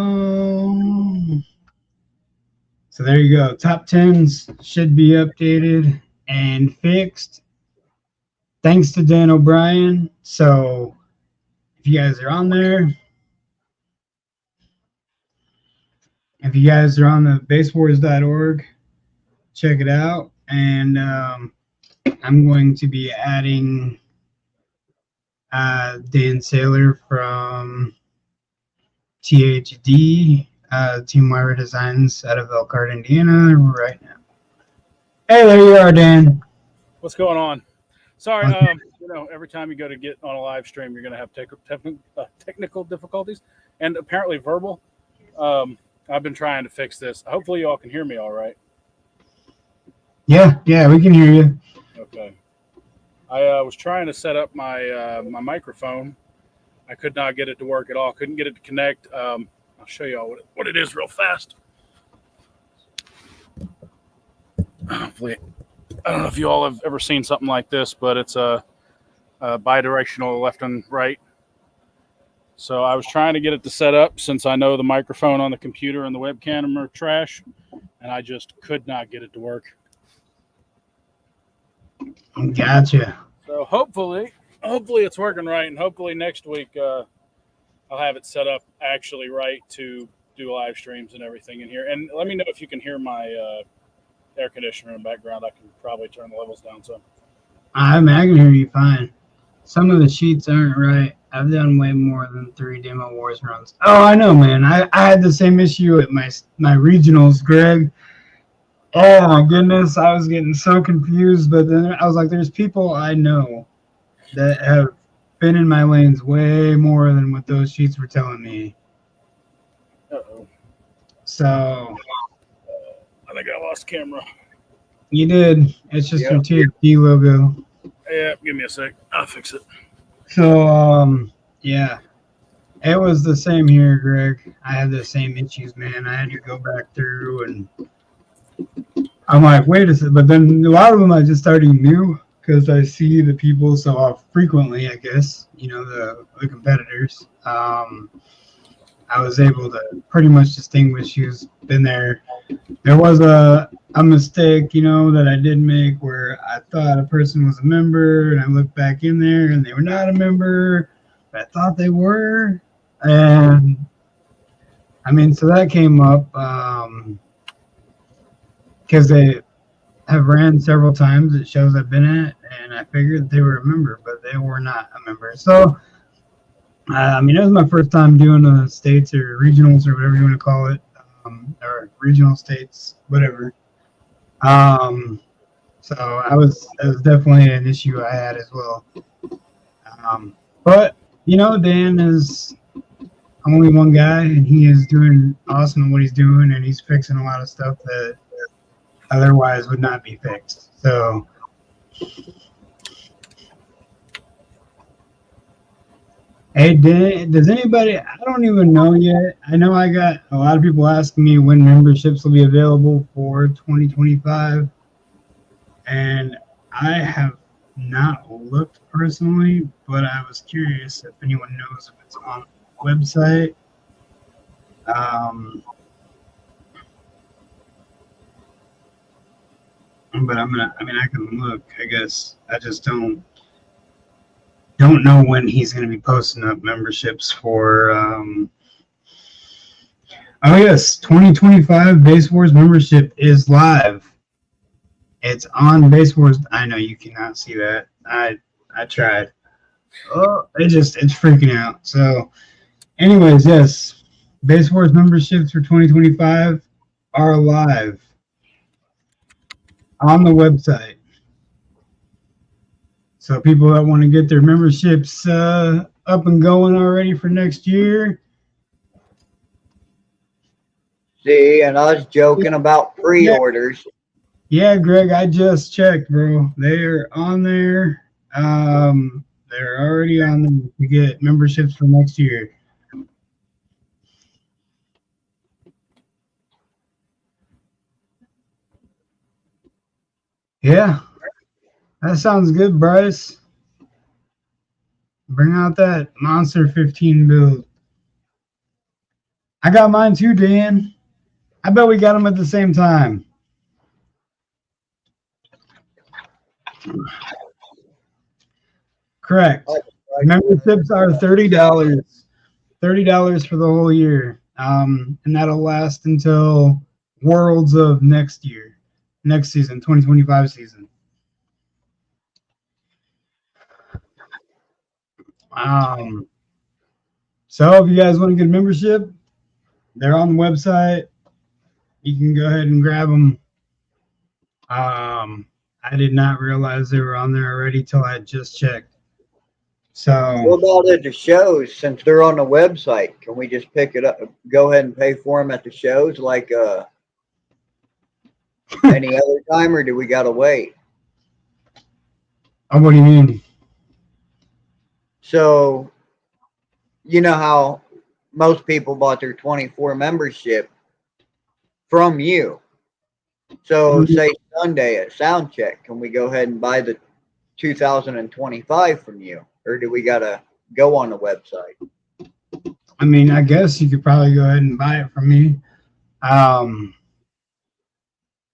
Um, so there you go. Top tens should be updated and fixed. Thanks to Dan O'Brien. So if you guys are on there, if you guys are on the basewars.org, check it out. And I'm going to be adding Dan Saylor from THD, Team Wire Designs out of Elkhart, Indiana, right now. Hey, there you are, Dan. What's going on? Sorry, Okay. every time you go to get on a live stream, you're going to have technical difficulties and apparently verbal. I've been trying to fix this. Hopefully, y'all can hear me all right. Yeah, we can hear you. Okay. I was trying to set up my microphone. I could not get it to work at all. Couldn't get it to connect. I'll show y'all what it is real fast. Hopefully, I don't know if you all have ever seen something like this, but it's a bidirectional left and right. So I was trying to get it to set up since I know the microphone on the computer and the webcam are trash, and I just could not get it to work. Gotcha. So hopefully it's working right, and hopefully next week I'll have it set up actually right to do live streams and everything in here. And let me know if you can hear my air conditioner in the background. I can probably turn the levels down some. I can hear you fine. Some of the sheets aren't right. I've done way more than 3 Demo Wars runs. Oh, I know, man. I had the same issue at my regionals, Greg. Oh my goodness, I was getting so confused. But then I was like, "There's people I know that have been in my lanes way more than what those sheets were telling me." Uh-oh. So I think I lost camera. you did. It's just your Yep. TFT logo. Yeah, give me a sec. I'll fix it. So yeah. It was the same here, Greg. I had the same issues, man. I had to go back through, and I'm like, wait a second. But then a lot of them I just already knew because I see the people so frequently, I guess, the competitors. I was able to pretty much distinguish who's been there. There was a mistake, that I did make where I thought a person was a member, and I looked back in there, and they were not a member, but I thought they were. And I mean, so that came up because they have ran several times at shows I've been at, and I figured they were a member, but they were not a member. So, I mean, it was my first time doing the states or regionals or whatever you want to call it, or regional states, whatever. So it was definitely an issue I had as well. But Dan is only one guy, and he is doing awesome at what he's doing, and he's fixing a lot of stuff that otherwise would not be fixed. So, hey, does anybody? I don't even know yet. I know I got a lot of people asking me when memberships will be available for 2025, and I have not looked personally, but I was curious if anyone knows if it's on the website. But I can look. I guess I just don't know when he's gonna be posting up memberships for. Oh yes, 2025 Basswars membership is live. It's on Basswars. I know you cannot see that. I tried. Oh, it's freaking out. So, anyways, yes, Basswars memberships for 2025 are live on the website. So people that want to get their memberships up and going already for next year. See, and I was joking about pre-orders. Yeah, Greg, I just checked, bro. They're on there. They're already on there to get memberships for next year. Yeah, that sounds good, Bryce. Bring out that Monster 15 build. I got mine too, Dan. I bet we got them at the same time. Correct. Memberships are $30. $30 for the whole year. And that'll last until Worlds of next season, 2025 season. So if you guys want to get a membership, they're on the website. You can go ahead and grab them. I did not realize they were on there already till I just checked. So what about at the shows? Since they're on the website, can we just pick it up, go ahead and pay for them at the shows like any other time, or do we gotta wait? Oh, what do you mean? So, you know how most people bought their 24 membership from you. So, say Sunday at Soundcheck, can we go ahead and buy the 2025 from you, or do we gotta go on the website? I mean, I guess you could probably go ahead and buy it from me.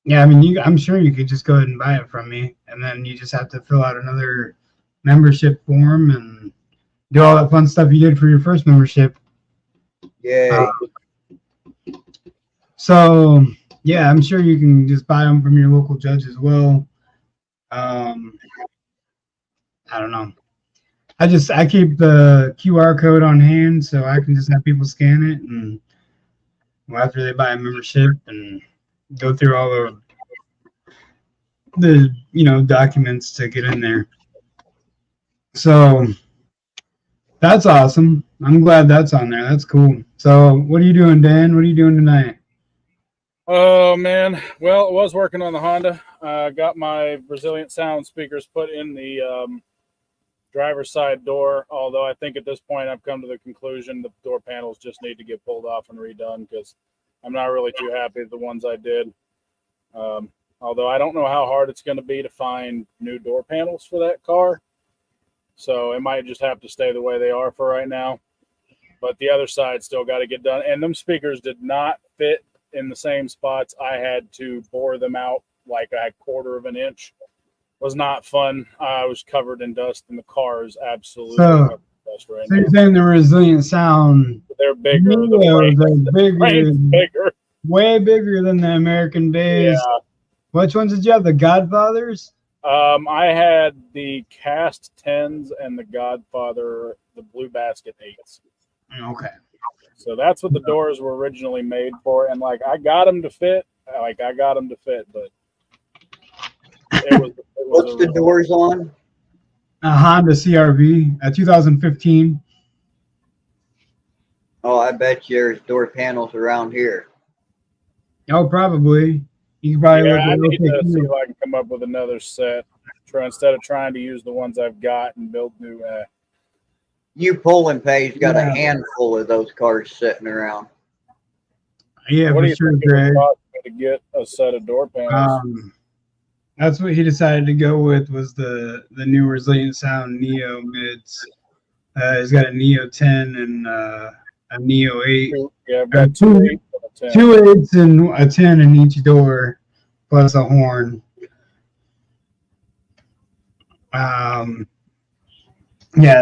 Yeah, I mean, I'm sure you could just go ahead and buy it from me, and then you just have to fill out another membership form and do all that fun stuff you did for your first membership. Yay. So, yeah, I'm sure you can just buy them from your local judge as well. I don't know. I keep the QR code on hand so I can just have people scan it, and after they buy a membership and go through all of the documents to get in there. So that's awesome. I'm glad that's on there. That's cool. So what are you doing, Dan? What are you doing tonight? Oh man, well, I was working on the Honda. Got my Resilient sound speakers put in the driver's side door. Although I think at this point I've come to the conclusion the door panels just need to get pulled off and redone because I'm not really too happy with the ones I did. Although I don't know how hard it's going to be to find new door panels for that car. So it might just have to stay the way they are for right now. But the other side still got to get done. And them speakers did not fit in the same spots. I had to bore them out like a quarter of an inch. It was not fun. I was covered in dust, and the car is absolutely covered in dust right so now. You're saying the Resilient sound, They're bigger. the frame's bigger. Way bigger than the American Bays. Yeah. Which ones did you have? The Godfathers? I had the Cast 10s and the Godfather, the Blue Basket 8s. Okay. So that's what the doors were originally made for. And like, I got them to fit, but it was What's the doors on? A Honda CRV, a 2015. Oh, I bet you there's door panels around here. Oh, probably. You can probably I need to see if I can come up with another set. Instead of trying to use the ones I've got and build new. You Polling Pay's got a handful of those cars sitting around. Yeah, what for do you sure, think Greg. it would cost me to get a set of door panels? That's what he decided to go with was the new Resilient Sound Neo mids. He's got a Neo 10 and a Neo 8. Yeah, I've got two 8s two 8s and a 10 in each door, plus a horn. Yeah,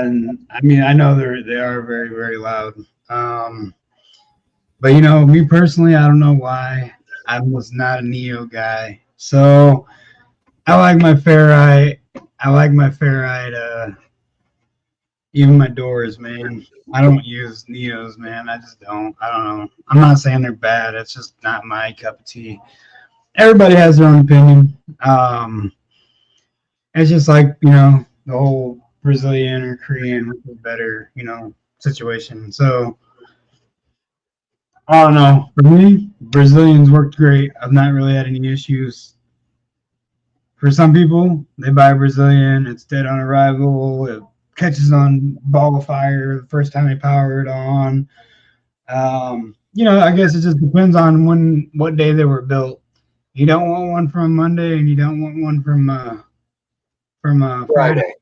and I mean, I know they are very, very loud. But me personally, I don't know why I was not a Neo guy. So I like my ferrite. Even my doors, man. I don't use Neos, man. I just don't. I don't know. I'm not saying they're bad. It's just not my cup of tea. Everybody has their own opinion. It's just like, the whole Brazilian or Korean, which is better, situation. So I don't know. For me, Brazilians worked great. I've not really had any issues. For some people, they buy a Brazilian, it's dead on arrival, it catches on ball fire the first time they power it on. I guess it just depends on what day they were built. You don't want one from Monday, and you don't want one from Friday.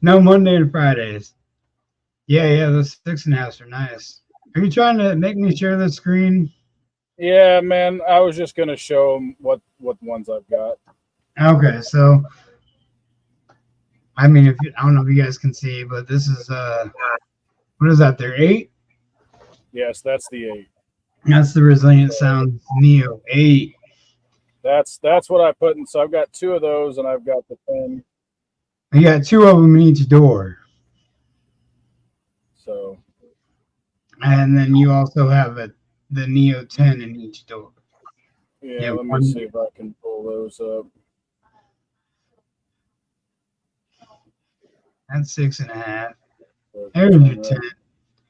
No Monday and Fridays. Yeah, those 6.5s are nice. Are you trying to make me share the screen? Yeah, man. I was just gonna show them what ones I've got. Okay, so I mean, I don't know if you guys can see, but this is what is that? They're 8. Yes, that's the 8. That's the Resilient Sound Neo 8. That's what I put in. So I've got 2 of those, and I've got the 10. You got 2 of them in each door. So. And then you also have the Neo 10 in each door. Yeah, let me see if I can pull those up. That's 6.5. There's your 10.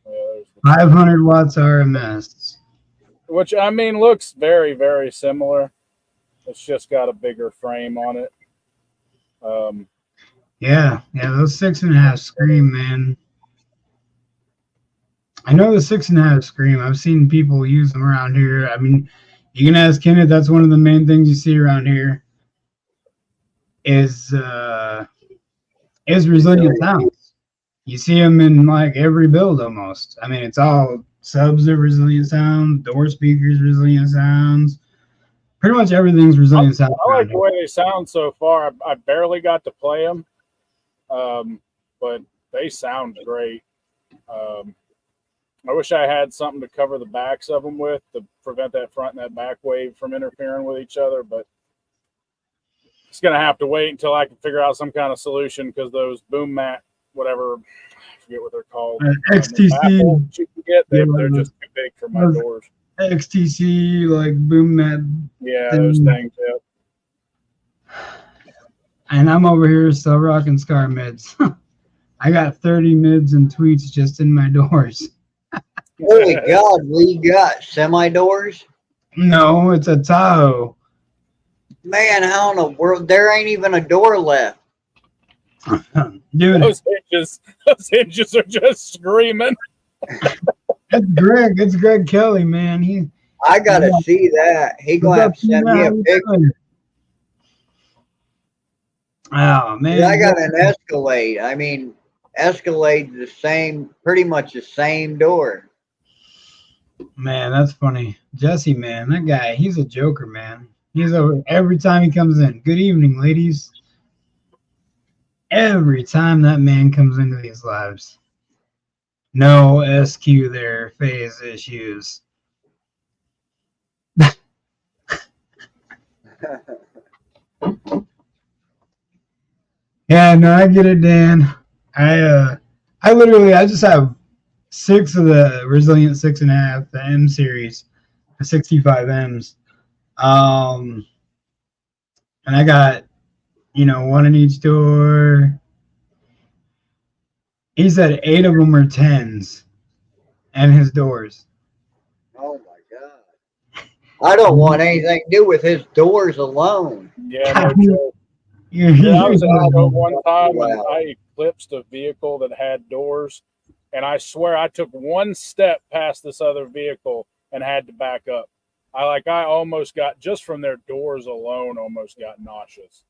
Yeah, 500 watts RMS. Which, I mean, looks very, very similar. It's just got a bigger frame on it. Yeah, those 6.5 scream, man. I know the 6.5 scream. I've seen people use them around here. I mean, you can ask Kenneth. That's one of the main things you see around here. Is Resilient sounds. You see them in like every build almost. I mean, it's all subs are Resilient sounds, door speakers Resilient sounds. Pretty much everything's Resilient sounds. I like the way they sound so far. I barely got to play them, but they sound great. I wish I had something to cover the backs of them with to prevent that front and that back wave from interfering with each other, but it's going to have to wait until I can figure out some kind of solution because those boom mat whatever, I forget what they're called. XTC. Baffles you can get, they're Yeah. just too big for my Those- doors. XTC, like boom mat. Yeah, thing. those things. Yeah. And I'm over here still rocking Scar mids. I got 30 mids and tweets just in my doors. Holy God, we got semi doors. No, it's a Tahoe. Man, how in the world? There ain't even a door left. Dude, Those hinges are just screaming. that's Greg. It's Greg Kelly, man. I gotta see that. He gonna have to send me a picture. Oh man, I got an Escalade. I mean, Escalade's the same, pretty much the same door. Man, that's funny. Jesse, man, that guy, he's a joker, man. He's over every time he comes in. Good evening, ladies. Every time that man comes into these lives. No SQ there, phase issues. Yeah, no, I get it, Dan. I just have 6 of the Resilient 6.5, the M series, the 65 M's. And I got, 1 in each door. He said 8 of them are 10s and his doors. Oh my God. I don't want anything to do with his doors alone. Yeah, no joke. Yeah, I was out one time and I eclipsed a vehicle that had doors, and I swear I took one step past this other vehicle and had to back up. I almost got, just from their doors alone, almost got nauseous.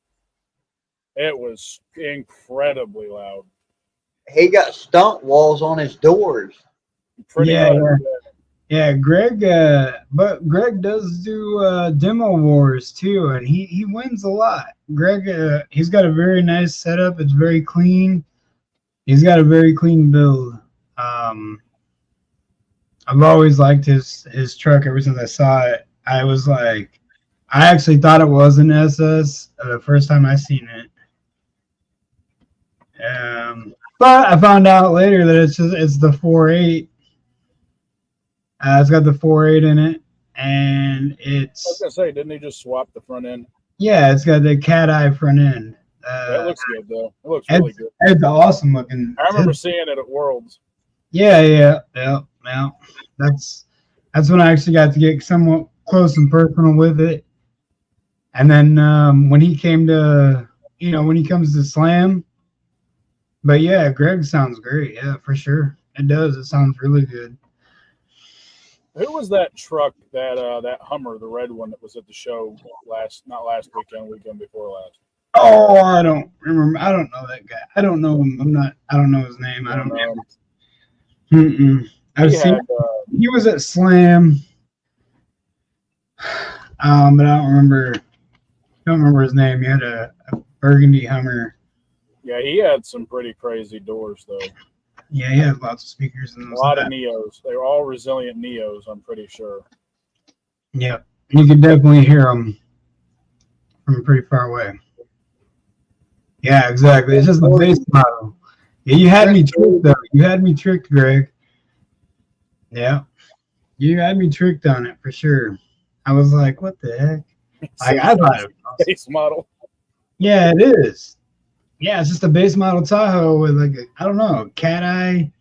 It was incredibly loud. He got stunt walls on his doors. Pretty much. Yeah, Greg. But Greg does do demo wars too, and he wins a lot. Greg, he's got a very nice setup. It's very clean. He's got a very clean build. I've always liked his truck ever since I saw it. I was like, I actually thought it was an SS the first time I seen it. But I found out later that it's the 4.8. It's got the 4.8 in it, and it's. I was gonna say, didn't he just swap the front end? Yeah, it's got the cat eye front end. That looks good though. It looks really good. It's awesome looking. I remember seeing it at Worlds. Yeah. That's when I actually got to get somewhat close and personal with it. And then when he came to, when he comes to Slam. But yeah, Greg sounds great. Yeah, for sure. It does. It sounds really good. Who was that truck, that Hummer, the red one that was at the show not last weekend, weekend before last? Oh, I don't remember. I don't know that guy. I don't know him. I don't know his name. I don't know. I've seen. He was at Slam. But I don't remember. Don't remember his name. He had a burgundy Hummer. Yeah, he had some pretty crazy doors though. Yeah, he had lots of speakers in those. A lot of Neos. They were all Resilient Neos, I'm pretty sure. Yeah, you could definitely hear them from pretty far away. Yeah, exactly. It's just the base model. Yeah, you had me tricked though. You had me tricked, Greg. Yeah, you had me tricked on it for sure. I was like, "What the heck?" I thought it was base model. Yeah, it is. Yeah, it's just a base model Tahoe with I don't know, cat eye,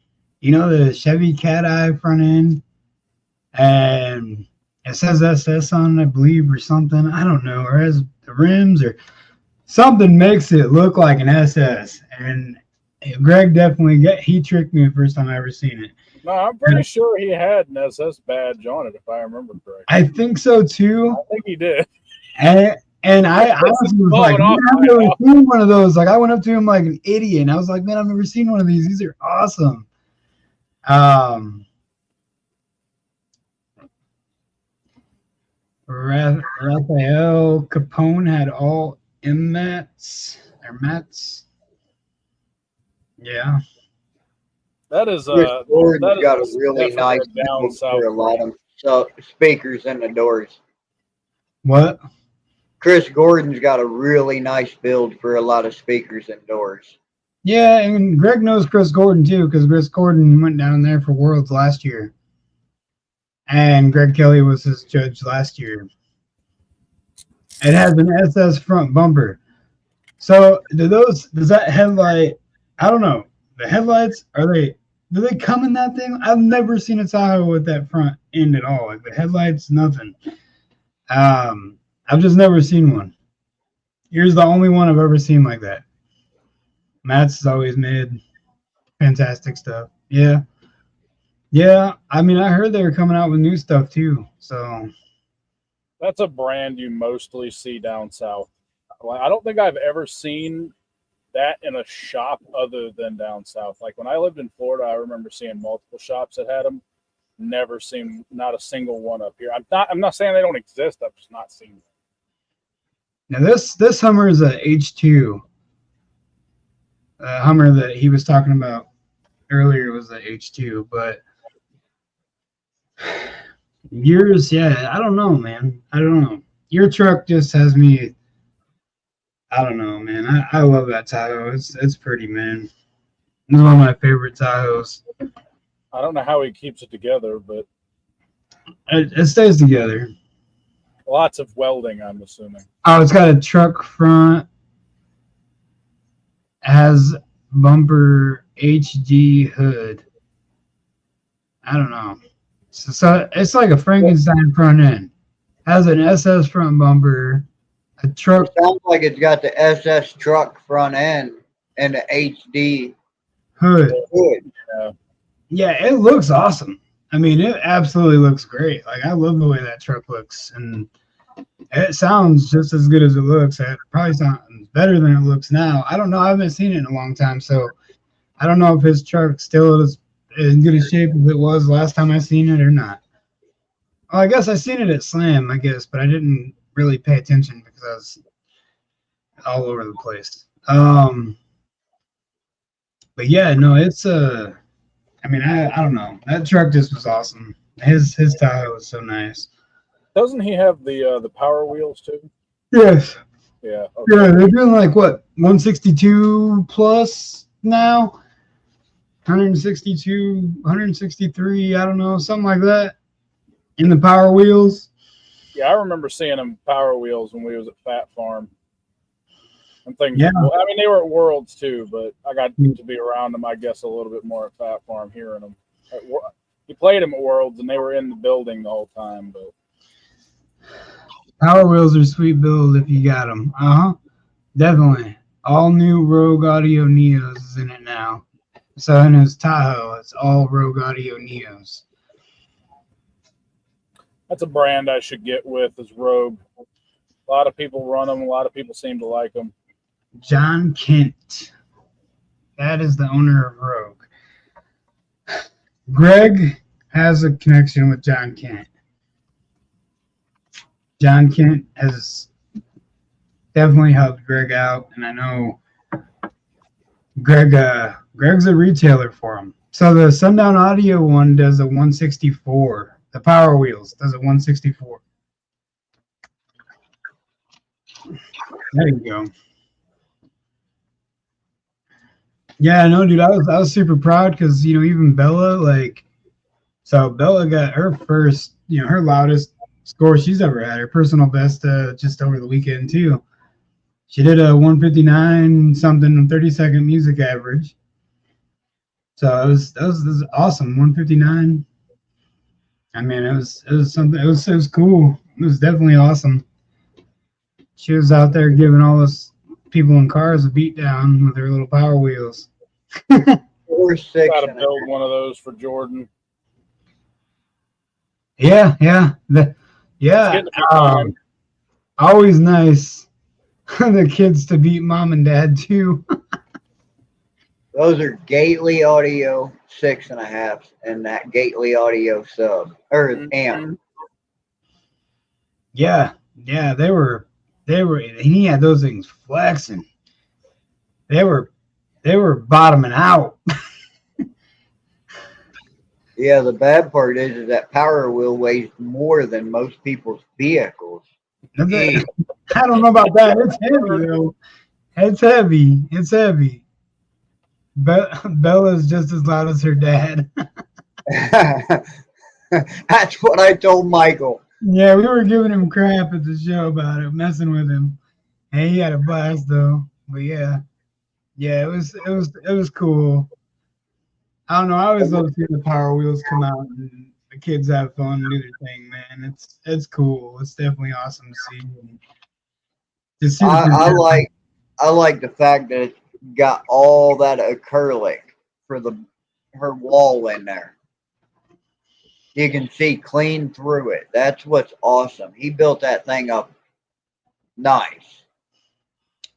the Chevy cat eye front end, and it says SS on it, I believe, or something. I don't know, or has the rims or something makes it look like an SS. And Greg definitely he tricked me the first time I ever seen it. No, I'm pretty sure he had an SS badge on it, if I remember correctly. I think so too. I think he did. And I honestly was like, man, I've never seen one of those. Like, I went up to him like an idiot, and I was like, man, I've never seen one of these. These are awesome. Raphael Capone had all M-mats or mats. Yeah. That is Gordon's got a really nice build for a lot of speakers in the doors. What? Chris Gordon's got a really nice build for a lot of speakers indoors. Yeah, and Greg knows Chris Gordon too, because Chris Gordon went down there for Worlds last year, and Greg Kelly was his judge last year. It has an SS front bumper. So does that headlight? I don't know. The headlights do they come in that thing? I've never seen a Tahoe with that front end at all. Like the headlights, nothing. I've just never seen one. Here's the only one I've ever seen like that. Matt's has always made fantastic stuff. Yeah. Yeah. I mean, I heard they were coming out with new stuff too. So That's a brand you mostly see down south. Like, I don't think I've ever seen that in a shop other than down south. Like when I lived in Florida, I remember seeing multiple shops that had them. Never seen not a single one up here. I'm not saying they don't exist. I've just not seen them. now this Hummer is a H2. Hummer that he was talking about earlier was a H2, but yours, yeah, I don't know, man. I don't know. Your truck just has me. I don't know, man. I love that Tahoe. It's pretty, man. It's one of my favorite Tahoes. I don't know how he keeps it together, but It stays together. lots of welding, I'm assuming. Oh, it's got a truck front. Has bumper HD hood. I don't know. So it's like a Frankenstein front end. Has an SS front bumper. A truck. It sounds like it's got the SS truck front end and the HD Hood. hood. Yeah, it looks awesome. I mean, it absolutely looks great. Like, I love the way that truck looks, and it sounds just as good as it looks. It probably sounds better than it looks now. I don't know. I haven't seen it in a long time, so I don't know if his truck still is in good a shape as it was last time I seen it or not. Well, I guess I seen it at Slam, I guess, but I didn't really pay attention because I was all over the place. But yeah, no, it's I mean, I don't know. That truck just was awesome. His Tahoe was so nice. Doesn't he have the power wheels too? Yes. Yeah. Okay. Yeah, they're doing like what 162 plus now, 162, 163. I don't know, something like that. In the power wheels. Yeah, I remember seeing them power wheels when we was at Fat Farm. And things. Yeah. Well, I mean, they were at Worlds too, but I got to be around them, I guess, a little bit more at Fat Farm, hearing them. He played them at Worlds, and they were in the building the whole time. But Power wheels are sweet build if you got them. Definitely. All new Rogue Audio Neos is in it now. So in his Tahoe, it's all Rogue Audio Neos. that's a brand I should get with, is Rogue. A lot of people run them. A lot of people seem to like them. John Kent. That is the owner of Rogue. Greg has a connection with John Kent. John Kent has definitely helped Greg out, and I know Greg's a retailer for him. So the Sundown Audio one does a 164. The Power Wheels does a 164. There you go. Yeah, no, dude, I was super proud because even Bella, so Bella got her first, her loudest score she's ever had, her personal best just over the weekend too. She did a 159 something 30-second music average. So that was awesome. 159. I mean, it was something. It was cool. It was definitely awesome. She was out there giving all us people in cars a beat down with her little Power Wheels. 4.6. Got to build one of those for Jordan. Yeah. Always nice. The kids to beat mom and dad too. Those are Gately Audio 6.5 and that Gately Audio sub or amp. Yeah, they were. He had those things flexing. They were bottoming out. Yeah, the bad part is that Power Wheel weighs more than most people's vehicles. I don't know about that. It's heavy though. It's heavy. Bella's just as loud as her dad. That's what I told Michael. Yeah, we were giving him crap at the show about it, messing with him. Hey, he had a blast though. But yeah, it was cool. I don't know. I always love seeing the Power Wheels come out and the kids have fun and do their thing, man. It's cool. It's definitely awesome to see. And to see the I progression. I like the fact that it's got all that acrylic for the her wall in there. You can see clean through it. That's what's awesome. He built that thing up nice.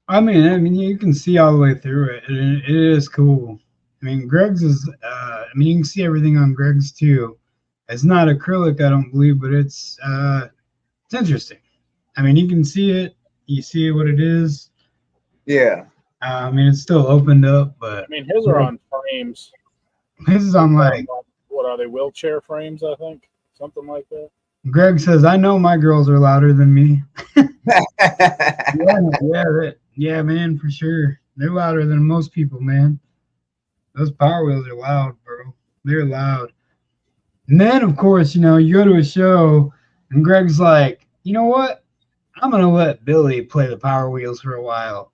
I mean, you can see all the way through it, and it is cool. I mean, Greg's is. I mean, you can see everything on Greg's too. It's not acrylic, I don't believe, but it's interesting. I mean, you can see it. You see what it is. Yeah. I mean, it's still opened up, I but mean, his are on frames. his is on like. What are they? Wheelchair frames, I think, something like that. Greg says, "I know my girls are louder than me." Yeah, man, for sure. They're louder than most people, man. Those Power Wheels are loud, bro. They're loud. And then, of course, you go to a show, and Greg's like, "You know what? I'm gonna let Billy play the Power Wheels for a while."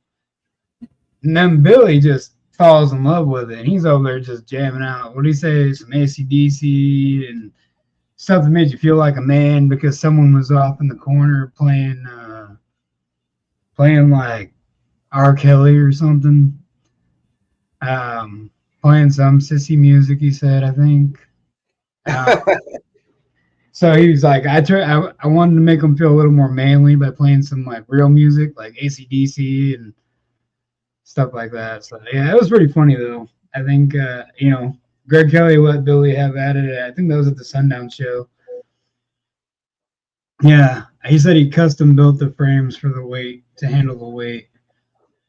And then Billy just falls in love with it, and he's over there just jamming out. What do you say? Some AC/DC and stuff that made you feel like a man because someone was off in the corner playing like R. Kelly or something. Playing some sissy music, he said, I think. Uh, so he was like, I wanted to make him feel a little more manly by playing some like real music, like AC/DC and stuff like that. So yeah, it was pretty funny though. I think Greg Kelly let Billy have at it. I think that was at the Sundown show. Yeah, he said he custom built the frames for the weight to handle the weight.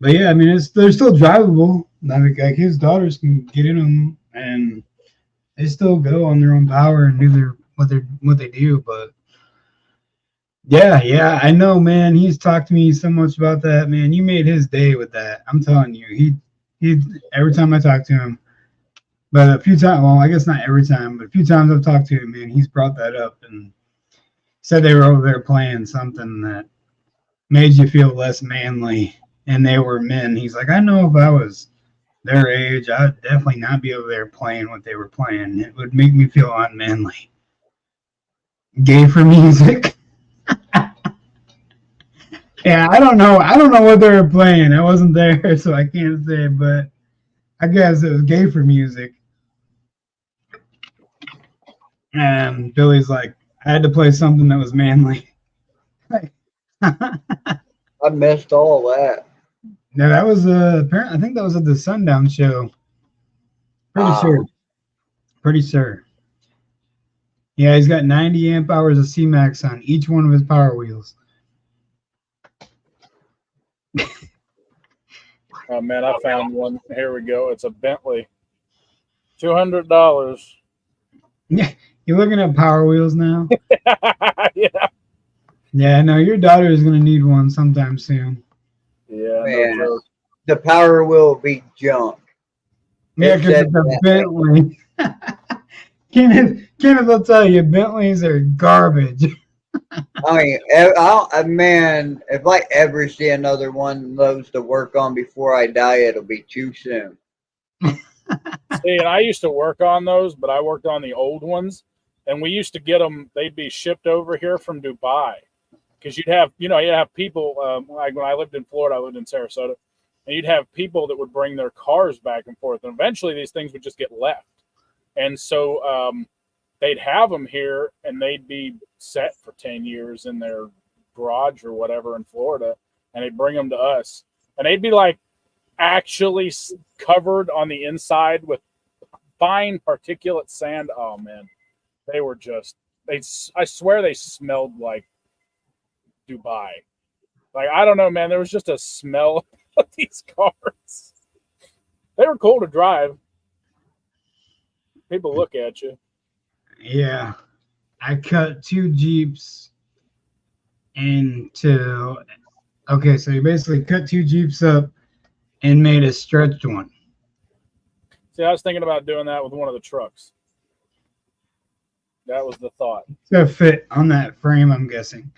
But yeah, I mean, they're still drivable. Like his daughters can get in them, and they still go on their own power and do what they do. But yeah, I know, man. He's talked to me so much about that, man. You made his day with that. I'm telling you, he every time I talk to him, but a few times, well, I guess not every time, but a few times I've talked to him, man, he's brought that up and said they were over there playing something that made you feel less manly, and they were men. He's like, I know if I was their age, I'd definitely not be over there playing what they were playing. It would make me feel unmanly. Gay for music. Yeah, I don't know. I don't know what they were playing. I wasn't there, so I can't say, but I guess it was gay for music. And Billy's like, I had to play something that was manly. I missed all that. No, that was apparently. I think that was at the Sundown show. Pretty sure. Pretty sure. Yeah, he's got 90 amp hours of C-Max on each one of his Power Wheels. Oh man, I found one. Here we go. It's a Bentley. $200. Yeah, you looking at Power Wheels now? Yeah. Yeah, no, your daughter is gonna need one sometime soon. Yeah, Man, no joke. the Power will be junk. Yeah, because it's a Bentley. Kenneth will tell you Bentleys are garbage. I mean, man, if I ever see another one of those to work on before I die, it'll be too soon. See, and I used to work on those, but I worked on the old ones, and we used to get them. They'd be shipped over here from Dubai, because you'd have people. Like when I lived in Florida, I lived in Sarasota, and you'd have people that would bring their cars back and forth, and eventually these things would just get left, and so they'd have them here, and they'd be set for 10 years in their garage or whatever in Florida, and they'd bring them to us, and they'd be like actually covered on the inside with fine particulate sand. Oh man, they were just I swear they smelled like Dubai. Like, I don't know, man, there was just a smell of these cars. They were cool to drive. People look at you. Yeah, I cut two Jeeps into. Okay, so you basically cut two Jeeps up and made a stretched one. See, I was thinking about doing that with one of the trucks. That was the thought. It's gonna fit on that frame, I'm guessing.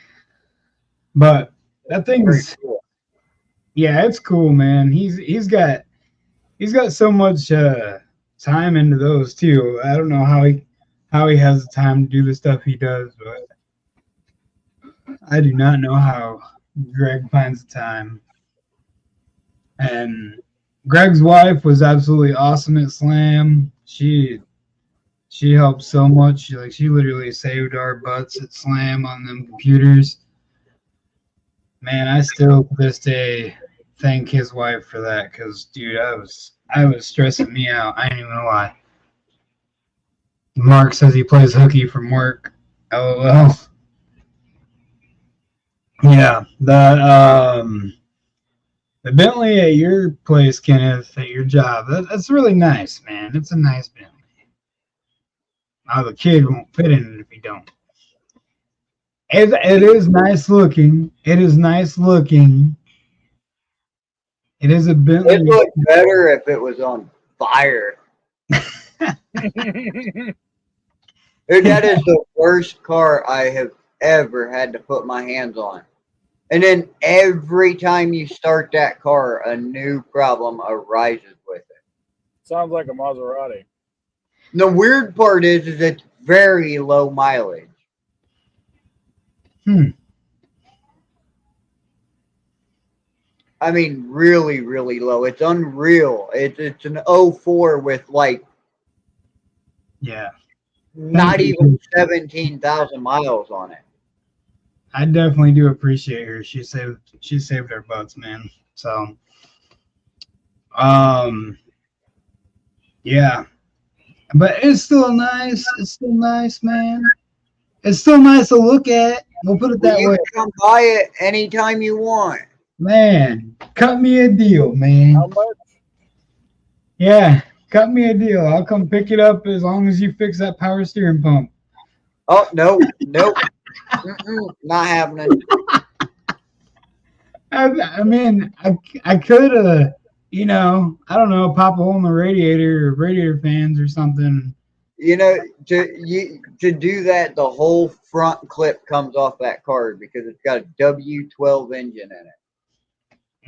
But that thing's cool. yeah, it's cool, man. He's got so much time into those too. I don't know how he has the time to do the stuff he does, but I do not know how Greg finds the time. And Greg's wife was absolutely awesome at Slam. She helped so much. She literally saved our butts at Slam on them computers. Man, I still to this day thank his wife for that, because dude, I was stressing me out. I ain't even gonna lie. Mark says he plays hooky from work. LOL. Yeah, the Bentley at your place, Kenneth, at your job, that's really nice, man. It's a nice Bentley. Now the kid won't fit in it if he don't. It is nice looking. It is nice looking. It is a Bentley. It looked better if it was on fire. Dude, that is the worst car I have ever had to put my hands on. And then every time you start that car, a new problem arises with it. Sounds like a Maserati. The weird part is it's very low mileage. I mean, really, really low. It's unreal. It's an 04 with like not even 17,000 miles on it. I definitely do appreciate her. She saved our butts, man. So, yeah, but it's still nice. It's still nice, man. It's still nice to look at. We'll put it that way. You can come buy it anytime you want. Man, cut me a deal, man. How much? Yeah, cut me a deal. I'll come pick it up as long as you fix that power steering pump. Oh, no, nope. Not happening. I mean, I could, I don't know, pop a hole in the radiator or radiator fans or something. You know, to do that, the whole front clip comes off that car because it's got a W12 engine in it.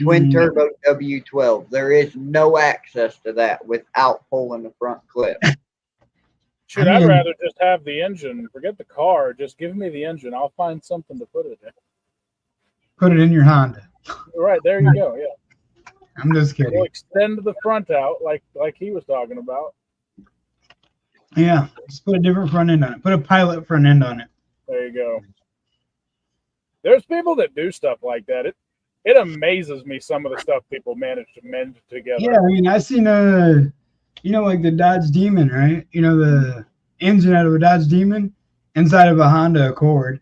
Twin turbo W12. There is no access to that without pulling the front clip. Should I'd rather just have the engine. Forget the car. Just give me the engine. I'll find something to put it in. Put it in your Honda. Right, there you go. Yeah. I'm just kidding. We'll extend the front out like he was talking about. Yeah, just put a different front end on it. Put a pilot front end on it. There you go. There's people that do stuff like that. It amazes me some of the stuff people manage to mend together. Yeah, I mean, I seen like the Dodge Demon, right? The engine out of a Dodge Demon inside of a Honda Accord,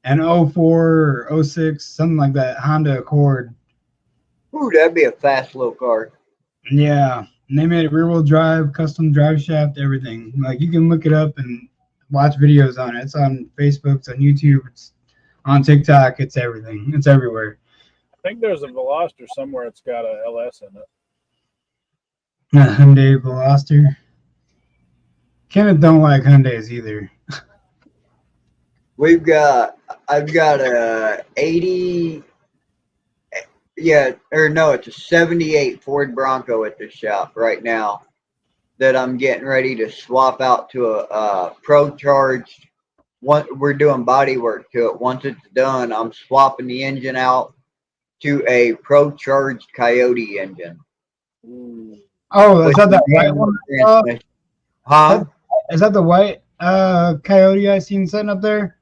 an 04 or 06, something like that, Honda Accord. Ooh, that'd be a fast little car. Yeah, and they made it rear-wheel drive, custom drive shaft, everything. Like, you can look it up and watch videos on it. It's on Facebook, it's on YouTube, it's on TikTok, it's everything. It's everywhere. I think there's a Veloster somewhere that's got a LS in it. Hyundai Veloster. Kenneth don't like Hyundais either. I've got a 80, it's a 78 Ford Bronco at the shop right now that I'm getting ready to swap out to a Pro Charged. We're doing body work to it. Once it's done, I'm swapping the engine out to a Pro Charged Coyote engine. Oh, is that white one? Huh? Is that the white Coyote I seen sitting up there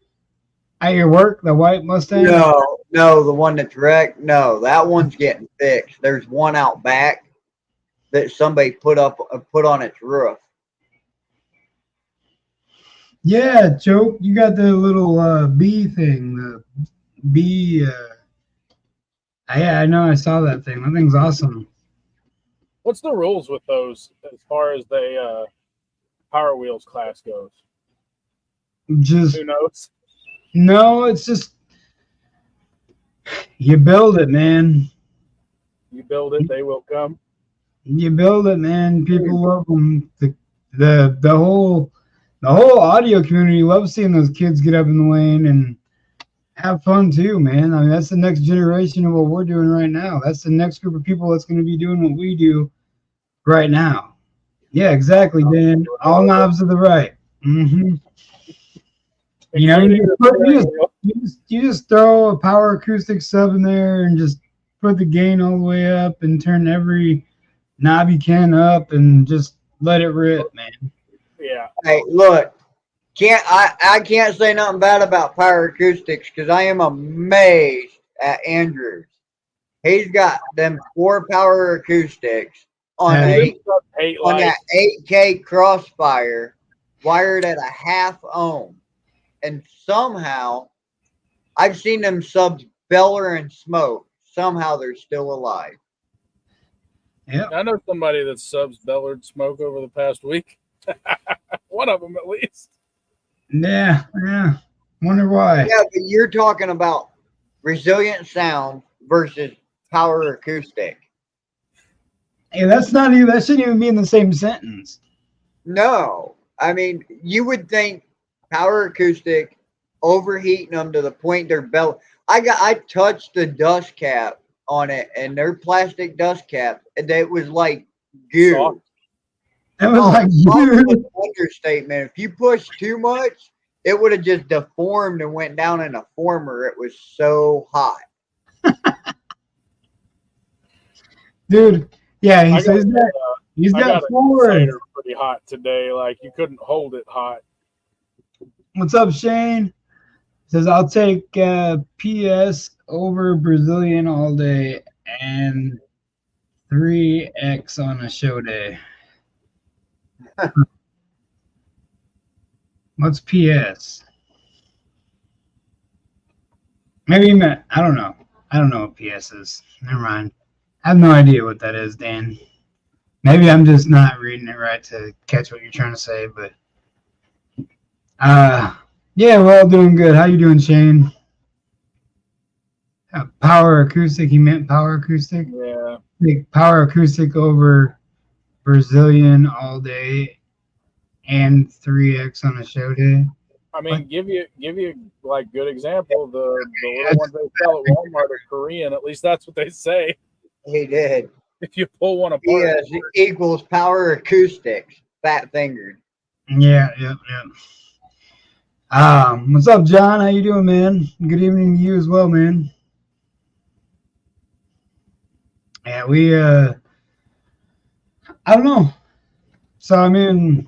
at your work? The white Mustang? No, the one that's wrecked. No, that one's getting fixed. There's one out back that somebody put on its roof. Yeah, Choke, you got the little bee thing. The bee. Yeah, I know. I saw that thing. That thing's awesome. What's the rules with those as far as the Power Wheels class goes? Just who knows? No, it's just you build it, man. You build it, they will come. You build it, man. People love them. The whole audio community loves seeing those kids get up in the lane and have fun too, man. I mean, that's the next generation of what we're doing right now. That's the next group of people that's going to be doing what we do right now. Yeah, exactly, Dan. All knobs to the right. Mm-hmm. You know, you just throw a power acoustic sub in there and just put the gain all the way up and turn every knob you can up and just let it rip, man. Yeah. Hey, look, I can't say nothing bad about Power Acoustics because I am amazed at Andrews. He's got them 4 Power Acoustics on that 8K Crossfire wired at a half ohm, and somehow I've seen them subs beller and smoke. Somehow they're still alive. Yeah, I know somebody that subs Bellard smoke over the past week. One of them, at least. yeah. Wonder why. Yeah, but you're talking about resilient sound versus power acoustic. Hey, that's not even. That shouldn't even be in the same sentence. No, I mean you would think power acoustic overheating them to the point they're bell. I touched the dust cap on it, and they're plastic dust caps, and it was like goo. Soft. That was like An understatement. If you push too much, it would have just deformed and went down in a former. It was so hot. dude. Yeah, he says that he's I got got 4. cider pretty hot today. Like you couldn't hold it hot. What's up, Shane? Says I'll take PS over Brazilian all day and 3X on a show day. What's PS? Maybe you meant, I don't know. I don't know what PS is. Never mind. I have no idea what that is, Dan. Maybe I'm just not reading it right to catch what you're trying to say, but yeah, we're all doing good. How you doing, Shane? Power acoustic, he meant power acoustic? Yeah. Like power acoustic over Brazilian all day and 3X on a show day. I mean, give you like good example. The little ones they sell at Walmart are Korean. At least that's what they say. He did. If you pull one apart, Yes, equals power acoustics. Fat fingered. Yeah. What's up, John? How you doing, man? Good evening to you as well, man. Yeah, I don't know. So, I mean,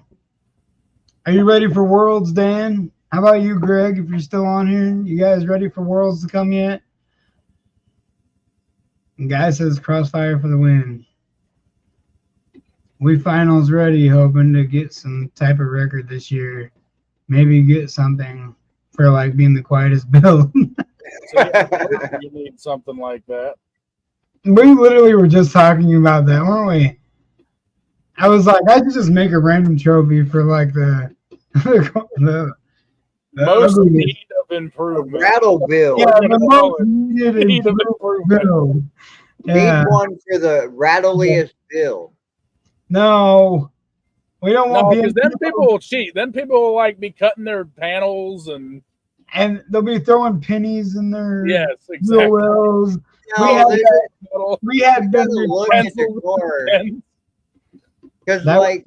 are you ready for Worlds, Dan? How about you, Greg, if you're still on here? You guys ready for Worlds to come yet? And guy says Crossfire for the win. We finals ready, hoping to get some type of record this year. Maybe get something for like being the quietest build. so you need something like that. We literally were just talking about that, weren't we? I was like, I could just make a random trophy for like the most need of improvement. Rattle build. Yeah, the most needed improvement build. Yeah. Need one for the rattleliest build. No, we don't want. No, because then people will cheat. Then people will like be cutting their panels and they'll be throwing pennies in their exactly. wells. No, we had been look at the card because like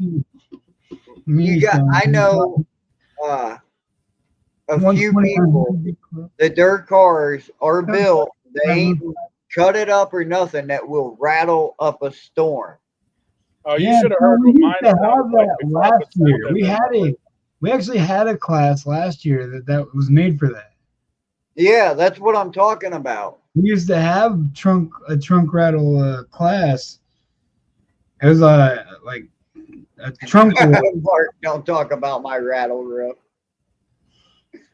you got. I know a few people that their cars are built. They ain't cut it up or nothing that will rattle up a storm. Oh, you should have heard we mine. Have that last year. We actually had a class last year that was made for that. Yeah, that's what I'm talking about. We used to have a trunk rattle class. It was like a trunk. Mark, don't talk about my rattle roof.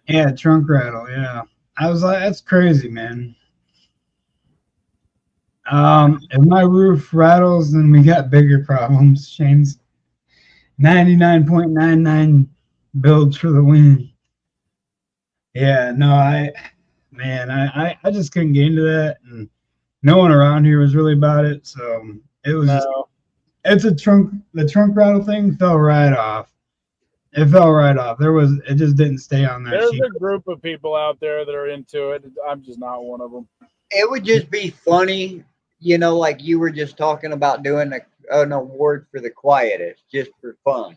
Yeah, trunk rattle. Yeah, I was like, that's crazy, man. If my roof rattles, then we got bigger problems. Shane's 99.99 builds for the win. Yeah, no, I just couldn't get into that, and no one around here was really about it, so it was it's a trunk. The trunk rattle thing fell right off. It fell right off. It just didn't stay on that There's sheet. a group of people out there that are into it. I'm just not one of them. It would just be funny, like you were just talking about doing an award for the quietest, just for fun.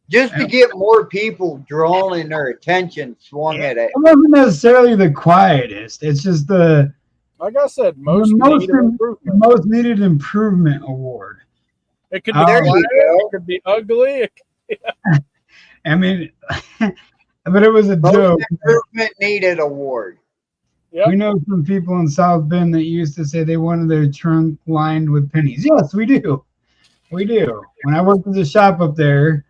Just to get more people drawn and their attention swung at it. It wasn't necessarily the quietest. It's just the Like I said, most needed improvement. most needed improvement award. It could be There quiet, you go. it could be ugly. I mean, but it was a Most joke. improvement needed award. Yep. We know some people in South Bend that used to say they wanted their trunk lined with pennies. Yes, we do. We do. When I worked at the shop up there,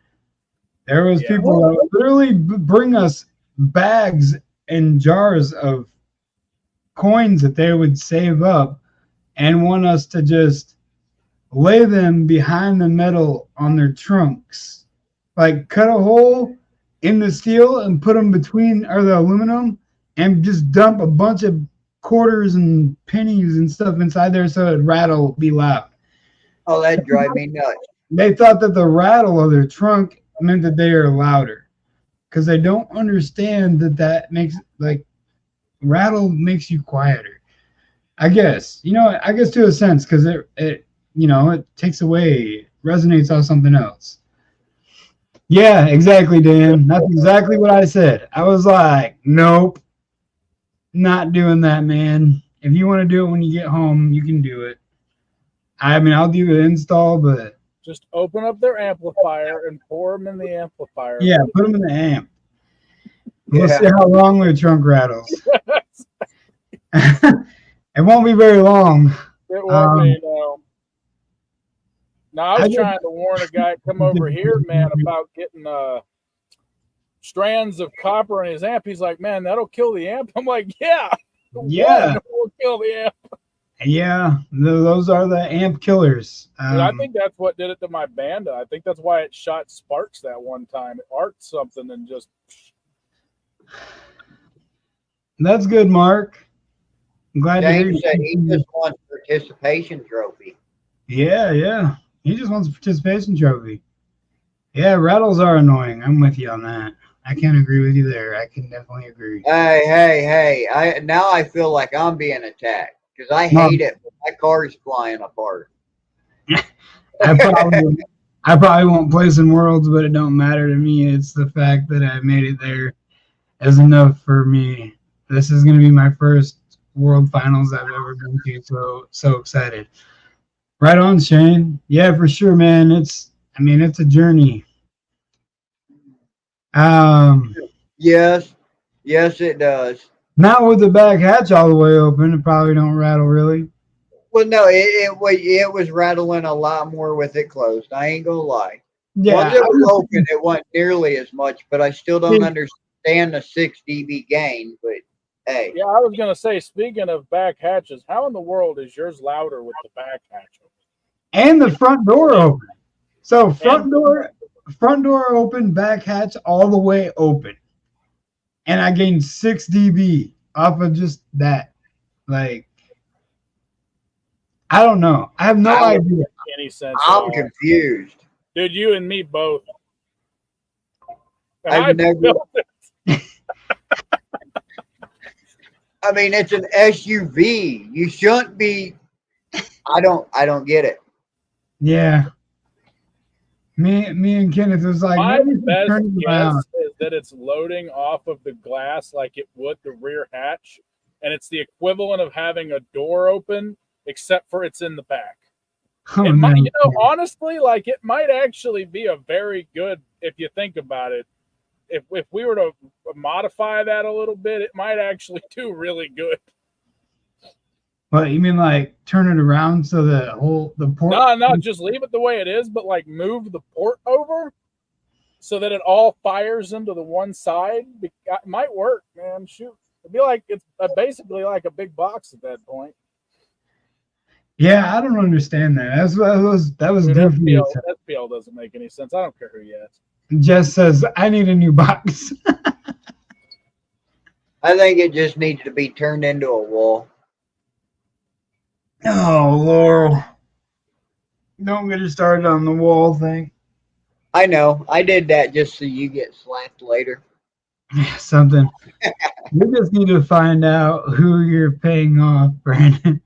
there was people that would literally bring us bags and jars of coins that they would save up and want us to just lay them behind the metal on their trunks. Like cut a hole in the steel and put them between, or the aluminum, and just dump a bunch of quarters and pennies and stuff inside there so it'd rattle, be loud. Oh, that'd drive me nuts. They thought that the rattle of their trunk meant that they are louder, because they don't understand that makes, like, rattle makes you quieter. I guess, I guess to a sense, because it takes away, resonates off something else. Yeah, exactly, Dan. That's exactly what I said. I was like, nope, not doing that, man. If you want to do it when you get home, you can do it. I mean, I'll do the install, but just open up their amplifier and pour them in the amplifier. Yeah, put them in the amp. We'll see how long their trunk rattles. It won't be very long. It won't be, no. Now, I was trying to warn a guy come over here, man, about getting strands of copper in his amp. He's like, man, that'll kill the amp. I'm like, yeah. Will kill the amp. Yeah, those are the amp killers. I think that's what did it to my Banda. I think that's why it shot sparks that one time. It arced something and just... That's good, Mark. I'm glad to hear James said he just wants a participation trophy. Yeah. He just wants a participation trophy. Yeah, rattles are annoying. I'm with you on that. I can't agree with you there. I can definitely agree. Hey. I feel like I'm being attacked because I hate it when my car's flying apart. I probably won't place in Worlds, but it don't matter to me. It's the fact that I made it there is enough for me. This is going to be my first World Finals I've ever been to, so excited. Right on, Shane. Yeah, for sure, man. It's a journey. Yes, it does. Not with the back hatch all the way open. It probably don't rattle really. Well, no, it was rattling a lot more with it closed. I ain't gonna lie. Yeah, once it was open, it wasn't nearly as much. But I still don't understand the 6 dB gain. But hey, yeah, I was gonna say, speaking of back hatches, how in the world is yours louder with the back hatch open? And the front door open. So front door open, back hatch all the way open. And I gained 6 dB off of just that. Like, I don't know. I have no idea. Any sense? I'm confused. Dude, you and me both. I've never. I mean, it's an SUV. You shouldn't be. I don't get it. Yeah. Me and Kenneth was like, my best guess is that it's loading off of the glass like it would the rear hatch, and it's the equivalent of having a door open, except for it's in the back. Oh, might, honestly, like it might actually be a very good, if you think about it. If we were to modify that a little bit, it might actually do really good. What, you mean like turn it around so the port? No, just leave it the way it is, but like move the port over so that it all fires into the one side. It might work, man. Shoot, it'd be like it's basically like a big box at that point. Yeah, I don't understand that. That was Dude, SPL doesn't make any sense. I don't care who you ask. Jess says, I need a new box. I think it just needs to be turned into a wall. Oh, Laurel. Don't get it started on the wall thing. I know. I did that just so you get slapped later. Something. We just need to find out who you're paying off, Brandon.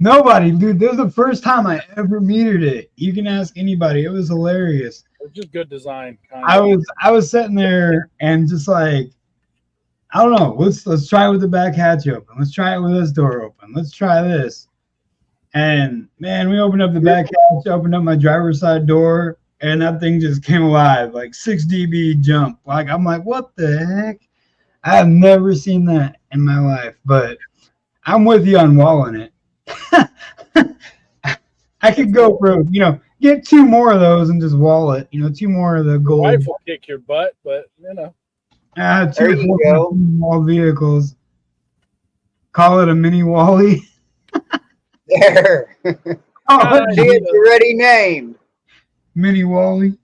Nobody, dude. This is the first time I ever metered it. You can ask anybody. It was hilarious. It's just good design. Kind I of. was sitting there and just like, I don't know. Let's try it with the back hatch open. Let's try it with this door open. Let's try this. And man, we opened up the back hatch, opened up my driver's side door, and that thing just came alive, like 6 dB jump. Like I'm like, what the heck? I have never seen that in my life, but I'm with you on walling it. I could go for, get 2 more of those and just wall it. 2 more of the Your gold. wife will kick your butt, but There you 2 go. wall vehicles. Call it a mini Wally. There. Oh, See, it's already named. mini Wally.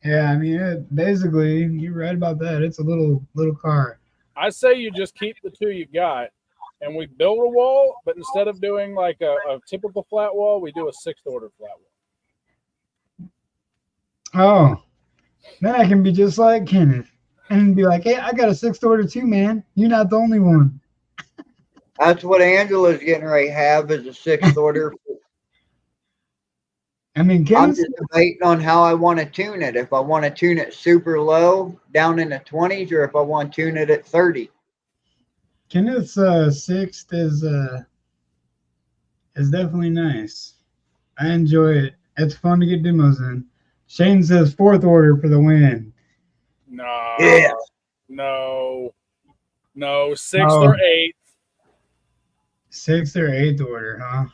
Yeah, I mean, basically, you're right about that. It's a little car. I say you just keep the 2 you got, and we build a wall, but instead of doing like a typical flat wall, we do a 6th order flat wall. Oh, then I can be just like Kenneth and be like, hey, I got a 6th order too, man. You're not the only one. That's what Angela's getting ready to have is a 6th order. I mean, I'm Kenneth's, just debating on how I want to tune it. If I want to tune it super low, down in the 20s, or if I want to tune it at 30. Kenneth's 6th is definitely nice. I enjoy it. It's fun to get demos in. Shane says 4th order for the win. No, Yeah. no, 6th Oh. or 8th. 6th or 8th order, huh?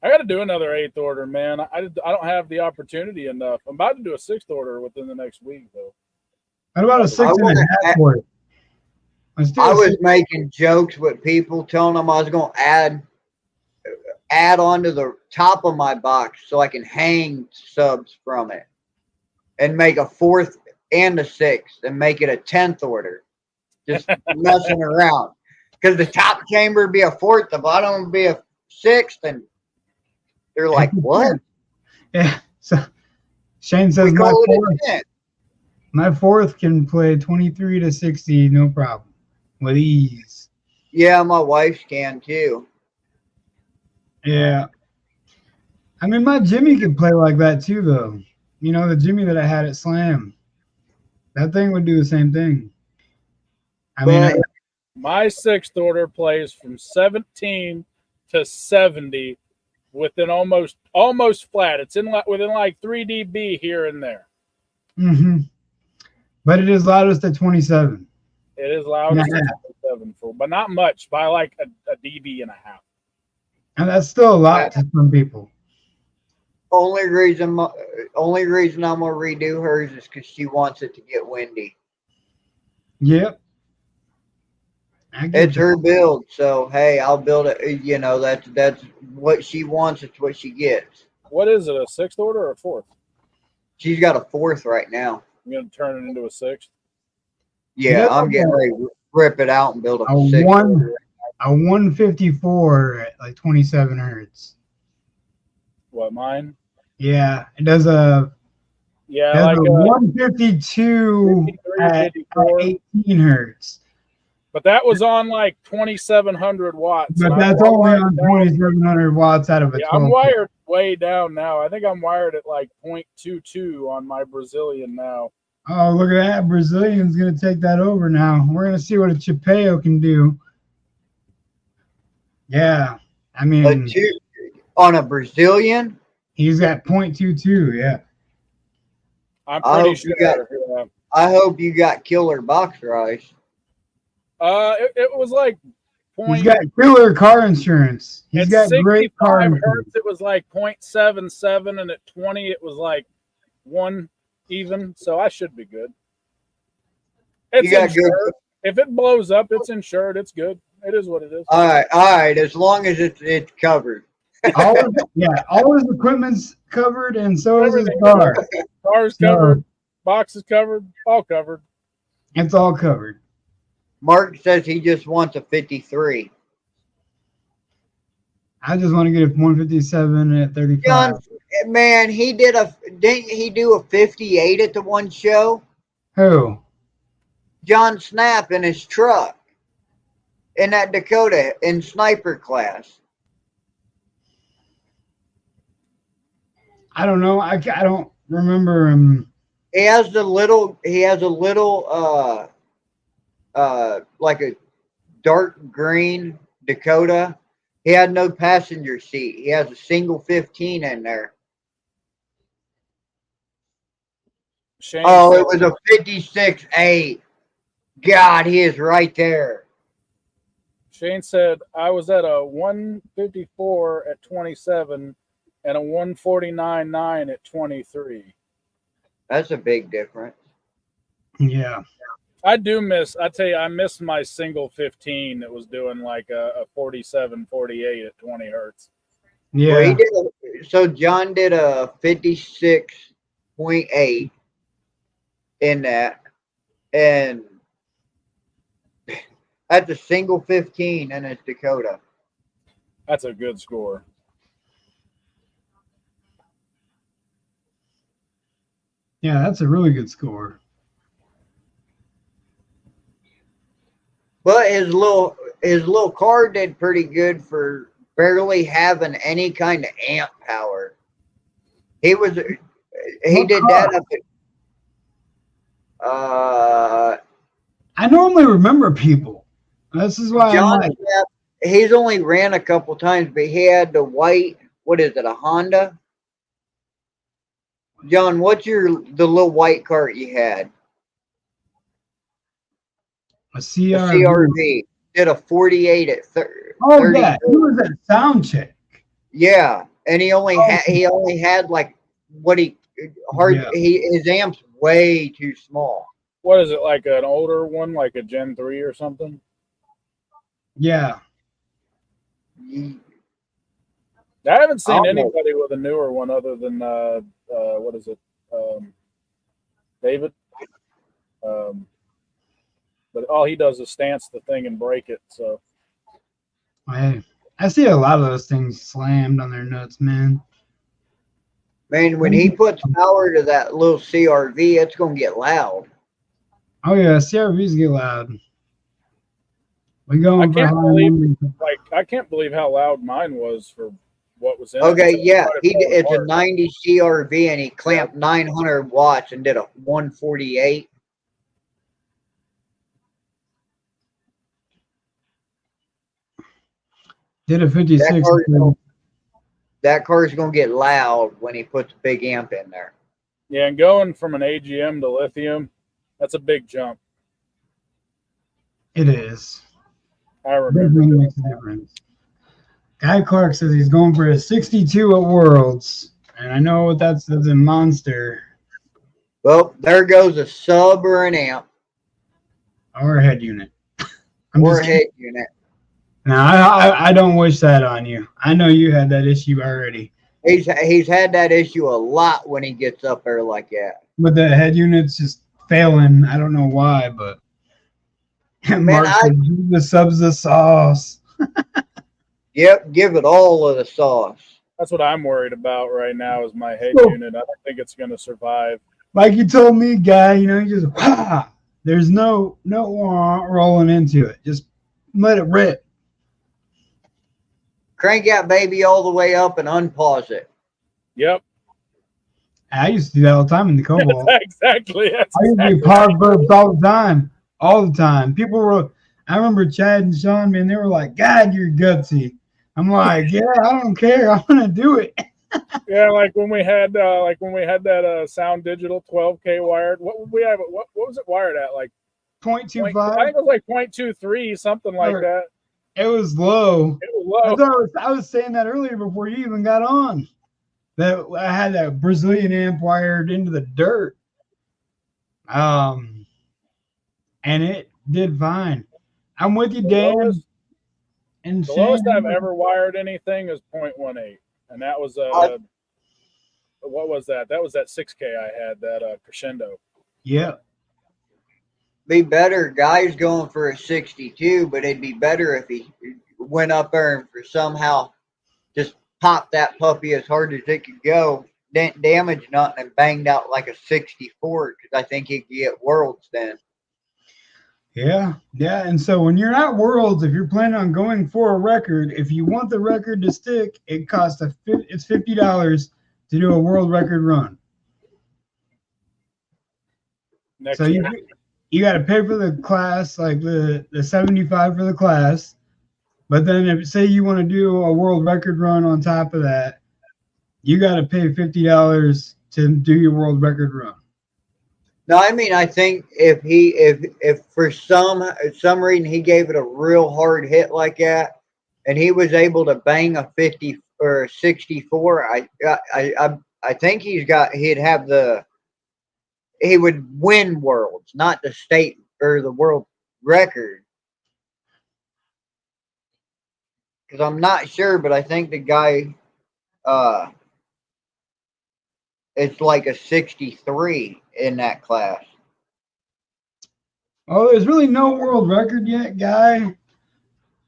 I got to do another 8th order, man. I don't have the opportunity enough. I'm about to do a 6th order within the next week, though. What about a 6.5 order? Let's do I a was 6. making jokes with people, telling them I was going to add onto the top of my box so I can hang subs from it and make a 4th and a 6th and make it a 10th order. Just messing around. Because the top chamber would be a 4th, the bottom would be a 6th, and they're like, what? Yeah. So Shane says We my call it 4th, a 10th. my 4th can play 23 to 60, no problem, with ease. Yeah, my wife's can too. Yeah. I mean, my Jimmy can play like that too, though. The Jimmy that I had at Slam, that thing would do the same thing. I mean, But My 6th order plays from 17 to 70 within almost flat. It's within like 3 dB here and there. But it is loudest at 27. It is loudest Yeah. at 27, but not much, by like a dB and a half. And that's still a lot to some people. only reason I'm gonna redo hers is because she wants it to get windy. Yep. It's her build, so hey, I'll build it. That's what she wants. It's what she gets. What is it, a 6th order or a 4th? She's got a 4th right now. I'm going to turn it into a 6th. Yeah, I'm getting ready to rip it out and build a 6th order. A 154 at like 27 hertz. What, mine? Yeah, it does a like 152 at 18 hertz. But that was on like 2,700 watts. But that's only on 2,700 watts out of a 12. I'm wired way down now. I think I'm wired at like 0.22 on my Brazilian now. Oh, look at that. Brazilian's going to take that over now. We're going to see what a Chapeo can do. Yeah. I mean, on a Brazilian? He's got 0.22, yeah. I'm pretty sure. I hope you got killer box rise. It was like He's got killer car insurance. He's got great car insurance. Hertz, it was like 0.77, and at 20 it was like 1 even. So I should be good. It's insured. If it blows up, it's insured. It's good. It is what it is. All right. As long as it's covered. all his equipment's covered, and so is his car. Car's covered, box is covered, all covered. It's all covered. Mark says he just wants a 53. I just want to get a 157 at 35. John, man, didn't he do a 58 at the one show? Who? John Snap in his truck in that Dakota in sniper class. I don't know. I don't remember him. He has a little like a dark green Dakota. He had no passenger seat. He has a single 15 in there. Shane Oh, said, it was a 56-8. God, he is right there. Shane said, I was at a 154 at 27 and a 149.9 at 23. That's a big difference. Yeah. I tell you, I miss my single 15 that was doing like a 47, 48 at 20 hertz. Yeah. Well, so John did a 56.8 in that, and that's a single 15 in his Dakota. That's a good score. Yeah, that's a really good score. But his little car did pretty good for barely having any kind of amp power. He did that up at, I normally remember people. This is why John, I'm like, he's only ran a couple times, but he had the white, what is it, a Honda? John, what's the little white cart you had? a A CRV. CRV. Did a 48 at 30. Oh, yeah. He was at sound check. Yeah, and he only had like what his amp's way too small. What is it, like an older one, like a Gen 3 or something? Yeah. I haven't seen anybody with a newer one other than what is it, David. But all he does is stance the thing and break it. So Hey, I see a lot of those things slammed on their nuts, man. Man, when he puts power to that little CRV, it's gonna get loud. Oh yeah, CRVs get loud. We going for I can't believe how loud mine was for what was in it. Okay, yeah, it's a 90 CRV, and he clamped 900 watts and did a 148. Did a 56. That car is gonna get loud when he puts a big amp in there. Yeah, and going from an AGM to lithium, that's a big jump. It is. I remember. Makes a difference. Guy Clark says he's going for a 62 at Worlds, and I know what that's a monster. Well, there goes a sub or an amp. Or a head unit. Or a head unit. No, I don't wish that on you. I know you had that issue already. He's had that issue a lot when he gets up there like that. With the head units just failing. I don't know why, but Man, the subs the sauce. Yep, give it all of the sauce. That's what I'm worried about right now is my head unit. I don't think it's going to survive. Like you told me, guy, you just there's no rolling into it. Just let it rip. Crank that baby all the way up and unpause it. Yep. I used to do that all the time in the Cobalt. Exactly. I used to be pause burps all the time. All the time. People were, I remember Chad and Sean, man, they were like, God, you're gutsy. I'm like, yeah, I don't care. I'm going to do it. Yeah, like when we had that Sound Digital 12K wired. What would we have? What was it wired at? Like 0.25? I think it was like 0.23, something like that. It was low. It was low. I was saying that earlier before you even got on. That I had that Brazilian amp wired into the dirt. And it did fine. I'm with you, Dan. The lowest I've ever wired anything is 0.18. And that was what was that? That was that 6K I had, that Crescendo. Yeah. Be better, guys going for a 62, but it'd be better if he went up there and for somehow popped that puppy as hard as it could go, didn't damage nothing, and banged out like a 64 because I think he could get worlds then. Yeah, yeah. And so when you're at Worlds, if you're planning on going for a record, if you want the record to stick, it's $50 to do a world record run. Next So year. you got to pay for the class, like the 75 for the class. But then if say you want to do a world record run on top of that, you got to pay $50 to do your world record run. No, I mean I think if for some reason he gave it a real hard hit like that, and he was able to bang a 50 or a 64, I think he would win worlds, not the state or the world record. Because I'm not sure, but I think the guy, it's like a 63 in that class. Oh, there's really no world record yet, guy,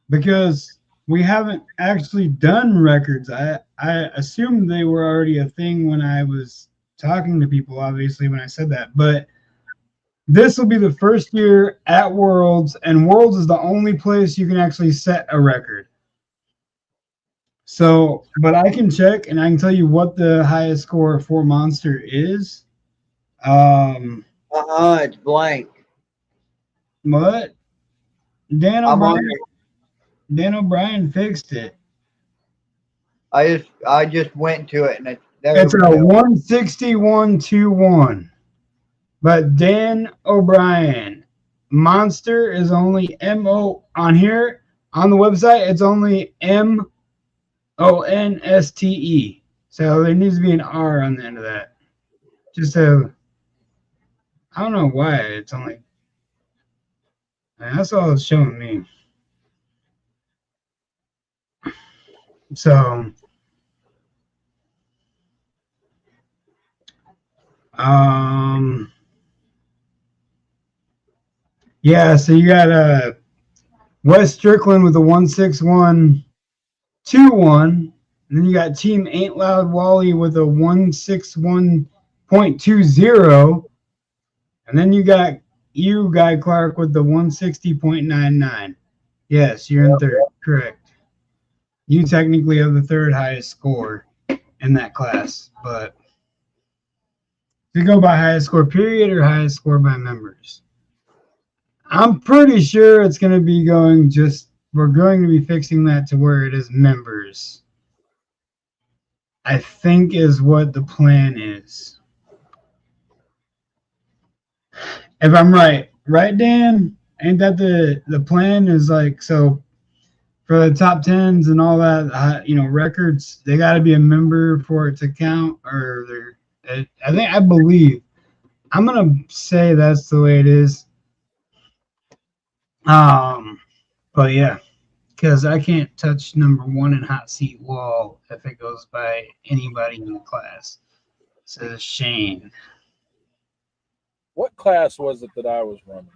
because we haven't actually done records. I assumed they were already a thing when I was talking to people, obviously, when I said that. But this will be the first year at Worlds, and Worlds is the only place you can actually set a record. So, but I can check and I can tell you what the highest score for Monster is. It's blank. What? Dan I'm on O'Brien. Dan O'Brien fixed it. I just went to it and It's a 161.21. But Dan O'Brien, Monster is only MO on here on the website. It's only MONSTE. So there needs to be an R on the end of that. Just so I don't know why it's only. That's all it's showing me. So, yeah. So you got Wes Strickland with a 161.21, and then you got Team Ain't Loud Wally with a 161.20, and then you got you, Guy Clark, with the 160.99. Yes, you're in third. Correct. You technically have the third highest score in that class, but if you go by highest score period or highest score by members, I'm pretty sure it's going to be we're going to be fixing that to where it is members. I think is what the plan is. If I'm right, Dan? Ain't that the plan is like, so for the top 10s and all that, records, they got to be a member for it to count, or I believe. I'm going to say that's the way it is. But yeah, because I can't touch number 1 in hot seat wall if it goes by anybody in the class. Says Shane. What class was it that I was running?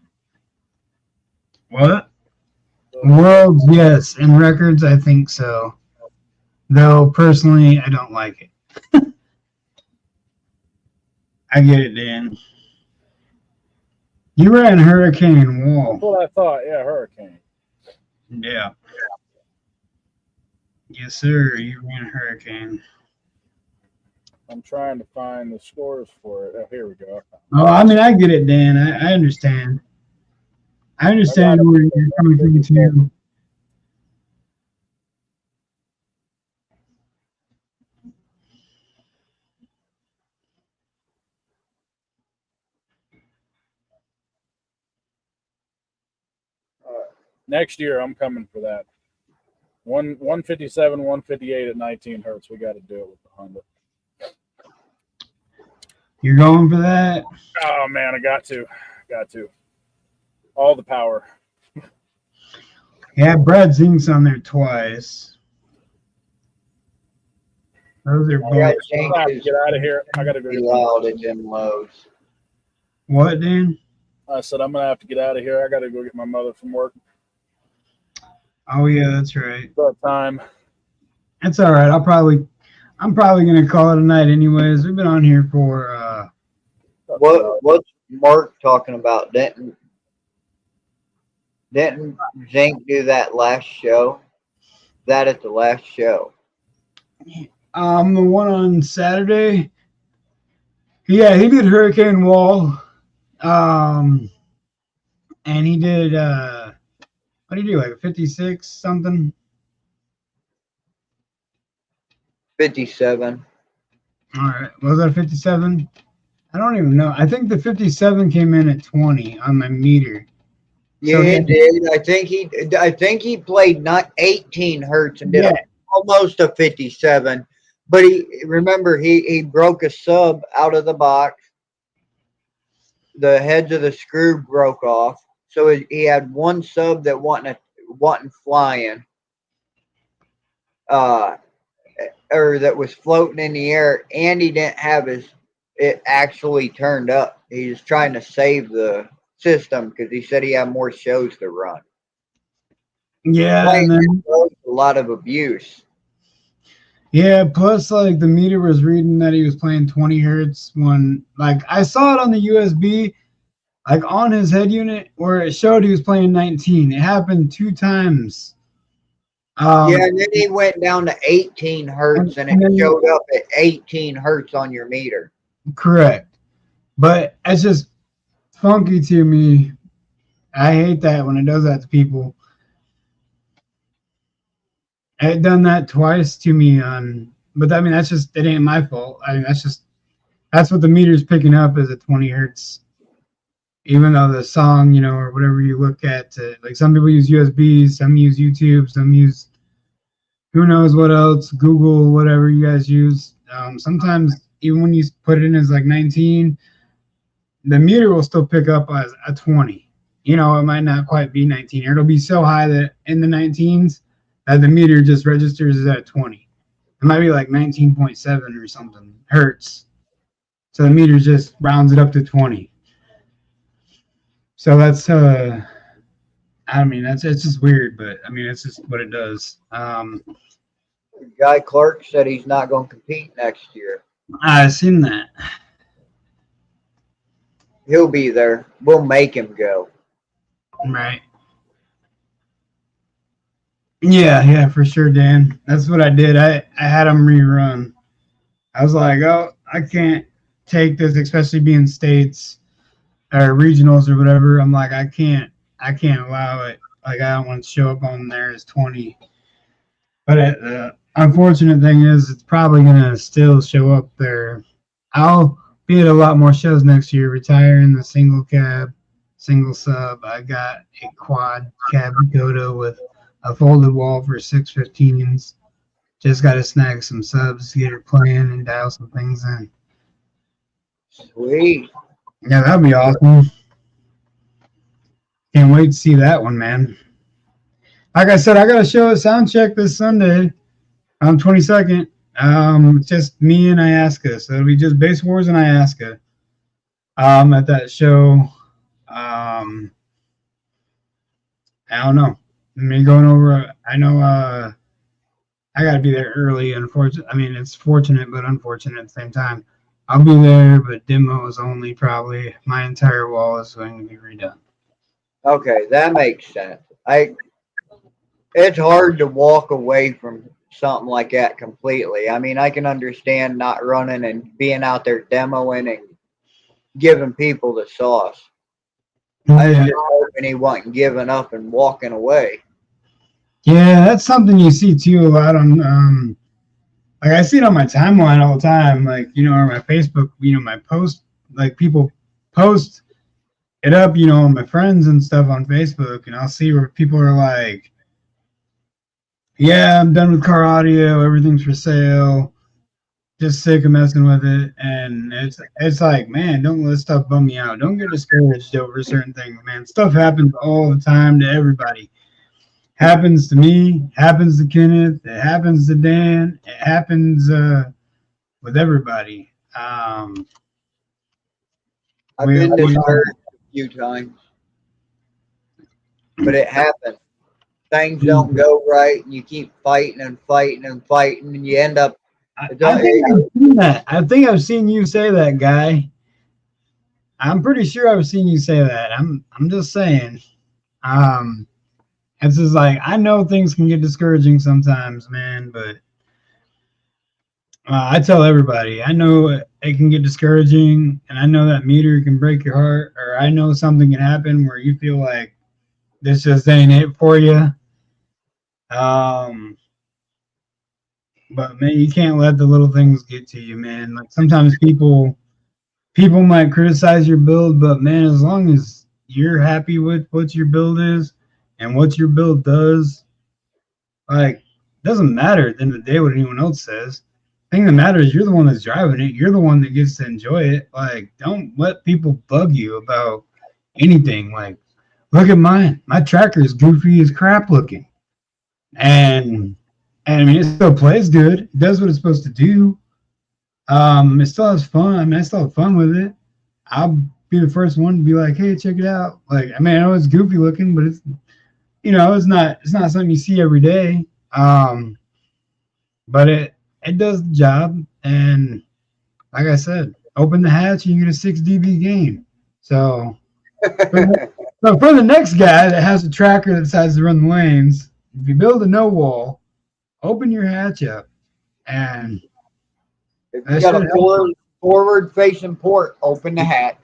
What? Worlds, yes. And records, I think so. Though, personally, I don't like it. I get it, Dan. You ran Hurricane Wall. That's what I thought. Yeah, Hurricane. Yeah. Yes, sir. You ran Hurricane. I'm trying to find the scores for it. Oh, here we go. Oh, I mean, I get it, Dan. I understand. I understand where you're coming from too. Next year, I'm coming for that. 157, 158 at 19 hertz. We got to do it with the Honda. You're going for that? Oh man, I got to. All the power. Yeah, Brad Zink's on there twice. Those are both. I have to get out of here. I got to go. Be loud at them lows. What, Dan? I said I'm gonna have to get out of here. I got to go get my mother from work. Oh yeah, that's right. It's about time. It's all right. I'm probably gonna call it a night anyways. We've been on here for What's Mark talking about? Didn't Zink do that last show? That at the last show. the one on Saturday. Yeah, he did Hurricane Wall. Um and he did what did he do, like a 56 something? 57. All right. Was that a 57? I don't even know. I think the 57 came in at 20 on my meter. Yeah, So he yeah, did. I think he played not 18 hertz and did yeah, almost a 57. But he broke a sub out of the box. The heads of the screw broke off. So he had one sub that wasn't flying. Uh or that was floating in the air, and he didn't have it actually turned up. He was trying to save the system because he said he had more shows to run. yeah, Playing and then was a lot of abuse. yeah, plus like the meter was reading that he was playing 20 hertz when like I saw it on the USB, like on his head unit where it showed he was playing 19. It happened 2 times. Yeah, Um and then he went down to 18 hertz, and it and then showed up at 18 hertz on your meter. correct. But it's just funky to me. I hate that when it does that to people. It done that twice to me but I mean that's just it ain't my fault. I mean that's what the meter's picking up is at 20 hertz. Even though the song, or whatever you look at, like some people use USBs, some use YouTube, some use who knows what else, Google, whatever you guys use. Sometimes even when you put it in as like 19, the meter will still pick up as a 20. It might not quite be 19, or it'll be so high that in the 19s that the meter just registers as at 20. It might be like 19.7 or something hertz. So the meter just rounds it up to 20. So that's I mean that's it's just weird, but I mean it's just what it does. Guy Clark said he's not going to compete next year. I've seen that. He'll be there. We'll make him go. Right. Yeah, for sure, Dan. That's what I did. I had him rerun. I was like, oh, I can't take this, especially being states or regionals or whatever. I'm like, I can't allow it. Like, I don't want to show up on there as 20. But the unfortunate thing is, it's probably gonna still show up there. I'll be at a lot more shows next year. Retiring the single cab, single sub. I got a quad cab Dakota with a folded wall for 615s. Just got to snag some subs, get her playing, and dial some things in. Sweet. Yeah, that'd be awesome. Can't wait to see that one, man. Like I said, I got a show at Soundcheck this Sunday on 22nd. Just me and Iaska. So it'll be just Basswars and Iaska at that show. I don't know. Me going over, I know I got to be there early. Unfortunately, I mean, it's fortunate, but unfortunate at the same time. I'll be there, but demos only probably. My entire wall is going to be redone. Okay, that makes sense. It's hard to walk away from something like that completely. I mean, I can understand not running and being out there demoing and giving people the sauce. I was Yeah. just hoping he wasn't giving up and walking away. Yeah, that's something you see too a lot on like I see it on my timeline all the time, like or my Facebook, my post, like people post it up, on my friends and stuff on Facebook, and I'll see where people are like, yeah, I'm done with car audio, everything's for sale, just sick of messing with it. And it's like, man, don't let stuff bum me out. Don't get discouraged over certain things, man. Stuff happens all the time to everybody. Happens to me, happens to Kenneth, it happens to Dan, it happens with everybody. I've been discouraged a few times, but it happened. things don't go right, and you keep fighting and fighting and fighting, and you end up. I think I've seen that. I think I've seen you say that, guy. I'm pretty sure I've seen you say that. I'm just saying. It's just like I know things can get discouraging sometimes, man, but I tell everybody, I know it can get discouraging, and I know that meter can break your heart, or I know something can happen where you feel like this just ain't it for you. But man, you can't let the little things get to you, man. Like sometimes people might criticize your build, but man, as long as you're happy with what your build is and what your build does, like it doesn't matter at the end of the day what anyone else says. The thing that matters is you're the one that's driving it. You're the one that gets to enjoy it. Like, don't let people bug you about anything. Like, look at mine. My tracker is goofy as crap looking. And I mean, it still plays good. It does what it's supposed to do. It still has fun. I mean, I still have fun with it. I'll be the first one to be like, hey, check it out. Like, I mean, I know it's goofy looking, but it's, it's not something you see every day. But it does the job. And like I said, open the hatch and you get a 6 dB gain. So for the next guy that has a tracker that decides to run the lanes, if you build a no wall, open your hatch up, and if you got a forward facing port, open the hatch.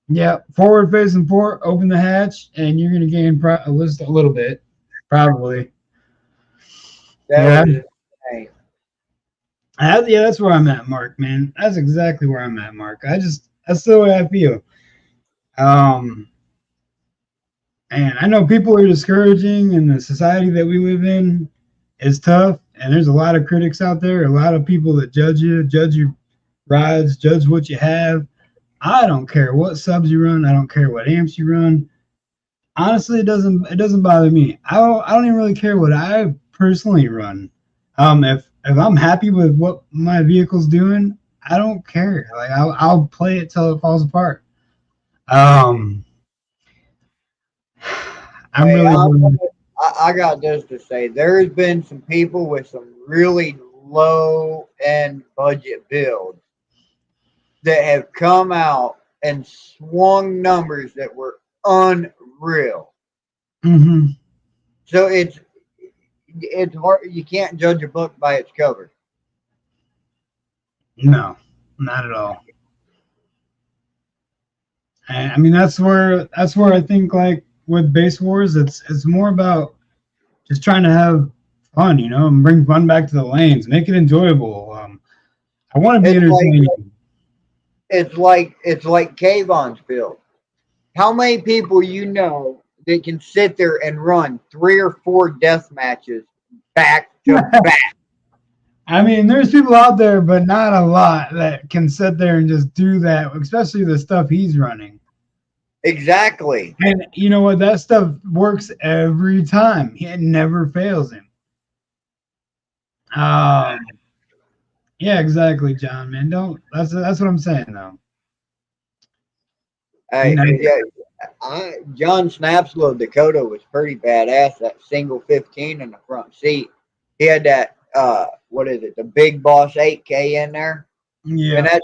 Yeah, forward facing port, open the hatch, and you're gonna gain a little bit, probably. Yeah, that's where I'm at, Mark. Man, that's exactly where I'm at, Mark. That's the way I feel. And I know people are discouraging, and the society that we live in is tough. And there's a lot of critics out there, a lot of people that judge your rides, judge what you have. I don't care what subs you run. I don't care what amps you run. Honestly, it doesn't bother me. I don't even really care what I personally run. If I'm happy with what my vehicle's doing, I don't care. Like I'll play it till it falls apart. I got this to say. There's been some people with some really low end budget builds that have come out and swung numbers that were unreal. Mm-hmm. So it's hard. You can't judge a book by its cover. No, not at all. And I mean, that's where I think, like with Basswars, it's more about just trying to have fun, and bring fun back to the lanes, make it enjoyable. I want to be entertaining. It's like Kayvon's build. How many people that can sit there and run 3 or 4 death matches back to back? I mean, there's people out there, but not a lot that can sit there and just do that, especially the stuff he's running. Exactly. And you know what? That stuff works every time. It never fails him. Yeah, exactly, John, man. That's what I'm saying, though. Hey, John Snapslow Dakota was pretty badass. That single 15 in the front seat. He had that the Big Boss 8K in there. Yeah. And that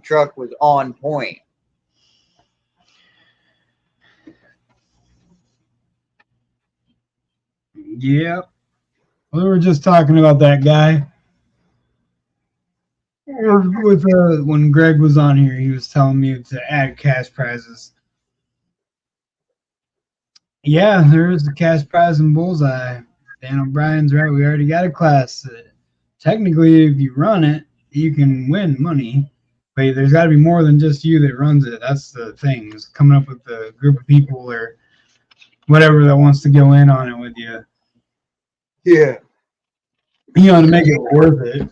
truck was on point. Yeah. Well, we were just talking about that guy. With when Greg was on here, he was telling me to add cash prizes. Yeah, there is a cash prize in Bullseye. Dan O'Brien's right. We already got a class. Technically, if you run it, you can win money. But there's got to be more than just you that runs it. That's the thing. Is coming up with a group of people or whatever that wants to go in on it with you. Yeah. To make it worth it.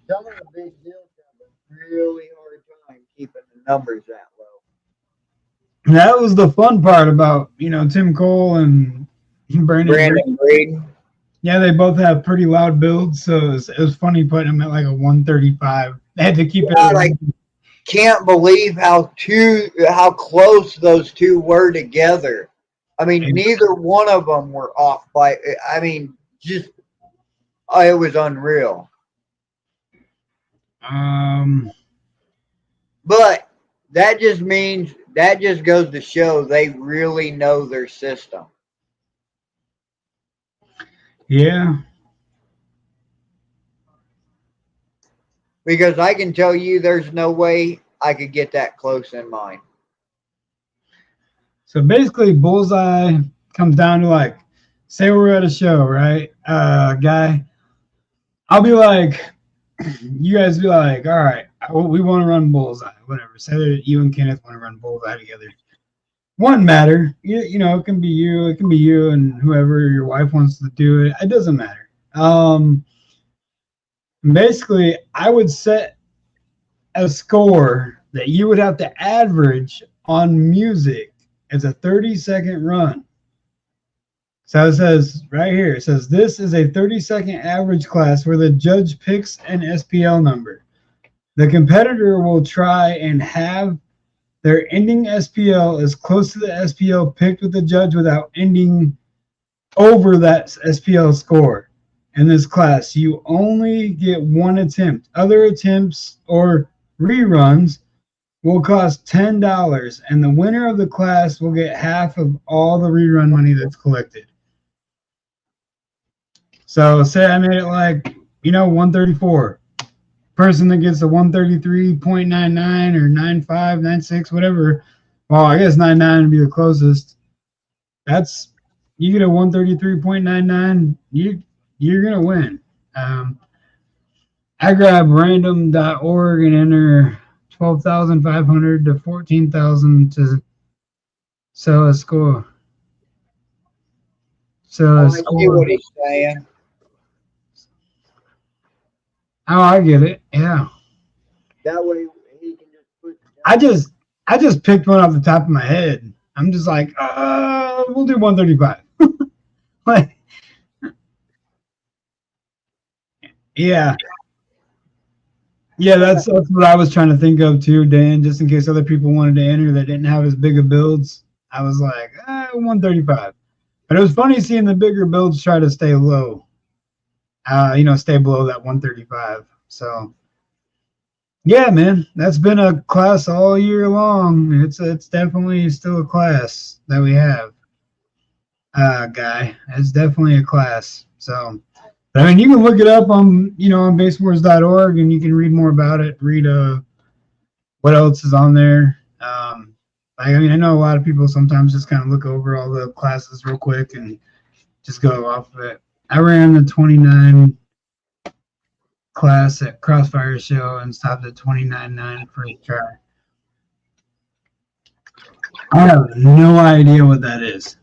Some of the big deals have a really hard time keeping the numbers that low. That was the fun part about, Tim Cole and Brandon Reed. Yeah, they both have pretty loud builds, so it was funny putting them at like a 135. They had to keep it. I can't believe how close those two were together. I mean, neither one of them were off by. I mean, just it was unreal. But that just means that just goes to show they really know their system. Yeah. Because I can tell you there's no way I could get that close in mine. So basically, bullseye comes down to like, say we're at a show, right? Guy, I'll be like, you guys be like, all right, we want to run bullseye, whatever. Say that you and Kenneth want to run bullseye together. One matter, you know, it can be you, and whoever your wife wants to do it. It doesn't matter. Basically, I would set a score that you would have to average on music as a 30-second run. So it says right here, it says this is a 30-second average class where the judge picks an SPL number. The competitor will try and have their ending SPL as close to the SPL picked with the judge without ending over that SPL score. In this class, you only get one attempt. Other attempts or reruns will cost $10, and the winner of the class will get half of all the rerun money that's collected. So say I made it like, 134. Person that gets a 133.99 or 95, 96, whatever. Well, I guess 99 would be the closest. You get a 133.99, you're going to win. I grab random.org and enter 12,500 to 14,000 to sell a score. I see what he's saying. Oh, I get it. Yeah. That way he can just put. I just picked one off the top of my head. I'm just like, we'll do 135. Like, yeah. Yeah, that's what I was trying to think of too, Dan, just in case other people wanted to enter that didn't have as big of builds. I was like, 135. But it was funny seeing the bigger builds try to stay low. Stay below that 135. So yeah, man, that's been a class all year long. It's definitely still a class that we have. Guy, it's definitely a class. So I mean, you can look it up on on Basswars.org and you can read more about it. Read what else is on there. I know a lot of people sometimes just kind of look over all the classes real quick and just go off of it. I ran the 29 class at Crossfire Show and stopped at 29.9 for a try. I have no idea what that is,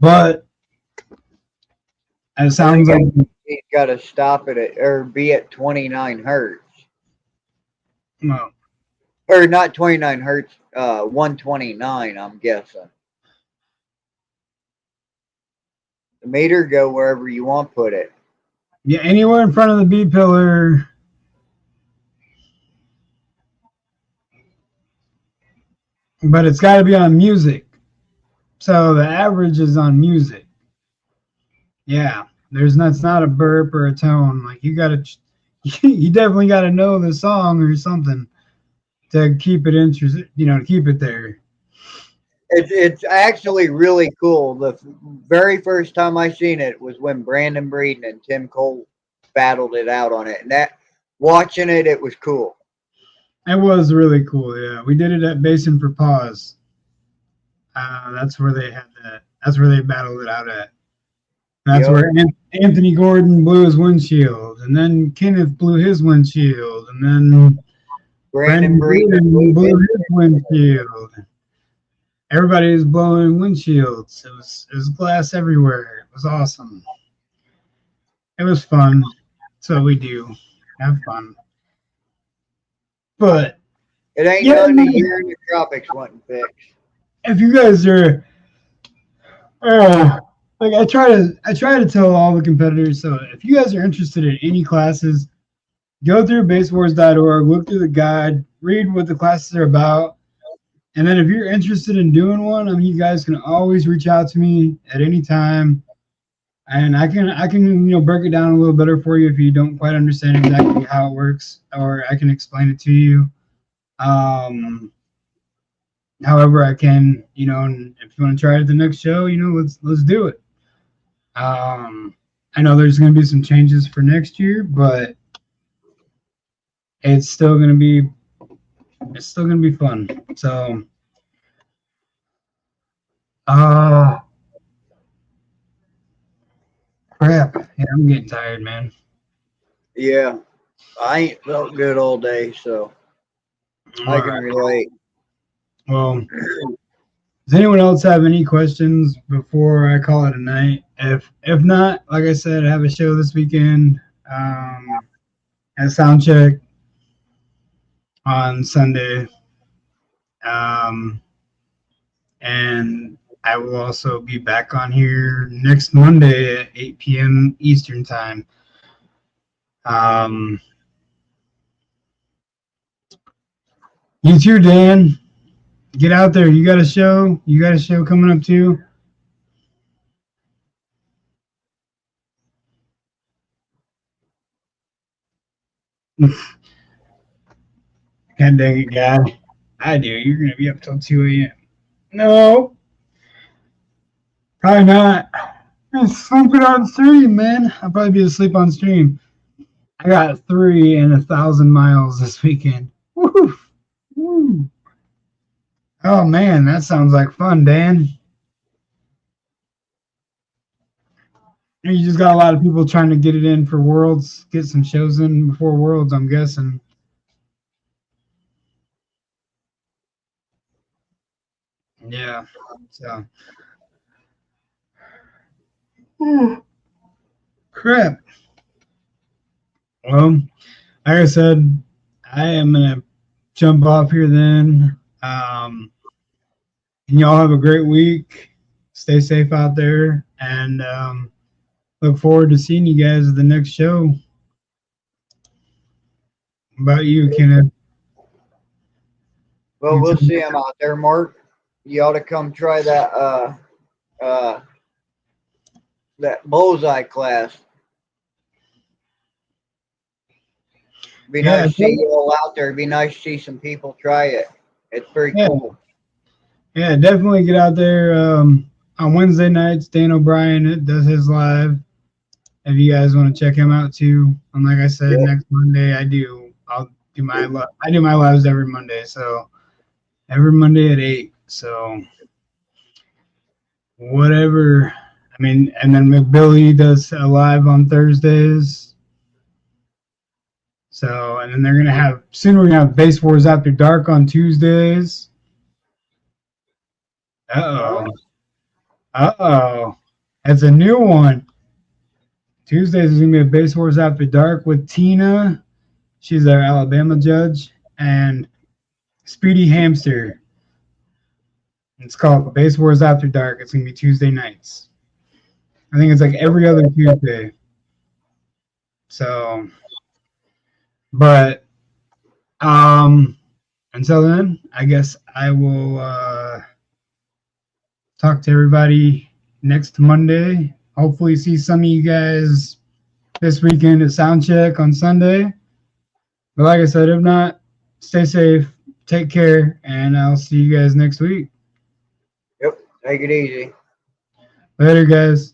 but it sounds like he's got to stop at it or be at 29 hertz. No. Or not 29 hertz, 129, I'm guessing. The meter go wherever you want to put it. Yeah, anywhere in front of the B pillar. But it's got to be on music. So the average is on music. Yeah, it's not a burp or a tone. Like you definitely got to know the song or something to keep it interested, to keep it there. It's actually really cool. The very first time I seen it was when Brandon Breeden and Tim Cole battled it out on it. And watching it was cool. It was really cool, yeah. We did it at Basin for Pause. That's where they had that. That's where they battled it out at. That's where Anthony Gordon blew his windshield, and then Kenneth blew his windshield, and then Brandon Breeden blew his windshield. Everybody was blowing windshields. It was glass everywhere. It was awesome. It was fun. That's what we do. Have fun. But it ain't nothing a year in the tropics wasn't fixed. If you guys are like I try to tell all the competitors, so if you guys are interested in any classes, go through basswars.org, look through the guide, read what the classes are about. And then if you're interested in doing one, I mean, you guys can always reach out to me at any time, and I can break it down a little better for you if you don't quite understand exactly how it works, or I can explain it to you. However I can, and if you want to try it at the next show, let's do it. I know there's going to be some changes for next year, but it's still going to be fun. So, crap. Yeah, I'm getting tired, man. Yeah, I ain't felt good all day, so I can relate. Well, does anyone else have any questions before I call it a night? If not, like I said, I have a show this weekend. At sound check on Sunday. And I will also be back on here next Monday at 8 p.m. Eastern time. You too, Dan. Get out there. You got a show. You got a show coming up too. God dang it, God. I do. You're going to be up till 2 a.m. No. Probably not. I'm sleeping on stream, man. I'll probably be asleep on stream. I got 3 and 1,000 miles this weekend. Woo! Woo! Oh man, that sounds like fun, Dan. You just got a lot of people trying to get it in for Worlds, get some shows in before Worlds, I'm guessing. Yeah. So. Crap. Well, like I said, I am gonna jump off here then. And y'all have a great week. Stay safe out there, and look forward to seeing you guys at the next show. How about you, Kenneth? Well, we'll see him out there, Mark. You ought to come try that bullseye class. Be nice to see you all out there. It'd be nice to see some people try it. It's pretty cool. Yeah, definitely get out there. On Wednesday nights, Dan O'Brien does his live. If you guys want to check him out too, and like I said, next Monday I'll do my lives every Monday. So every Monday at 8. So whatever. I mean, and then McBilly does a live on Thursdays. So, and then we're gonna have Basswars After Dark on Tuesdays. That's a new one. Tuesdays is gonna be a Basswars After Dark with Tina. She's our Alabama judge, and Speedy Hamster. It's called Basswars After Dark. It's gonna be Tuesday nights. I think it's like every other Tuesday. So, but until then, I guess I will talk to everybody next Monday. Hopefully see some of you guys this weekend at Soundcheck on Sunday. But like I said, if not, stay safe, take care, and I'll see you guys next week. Yep, take it easy. Later, guys.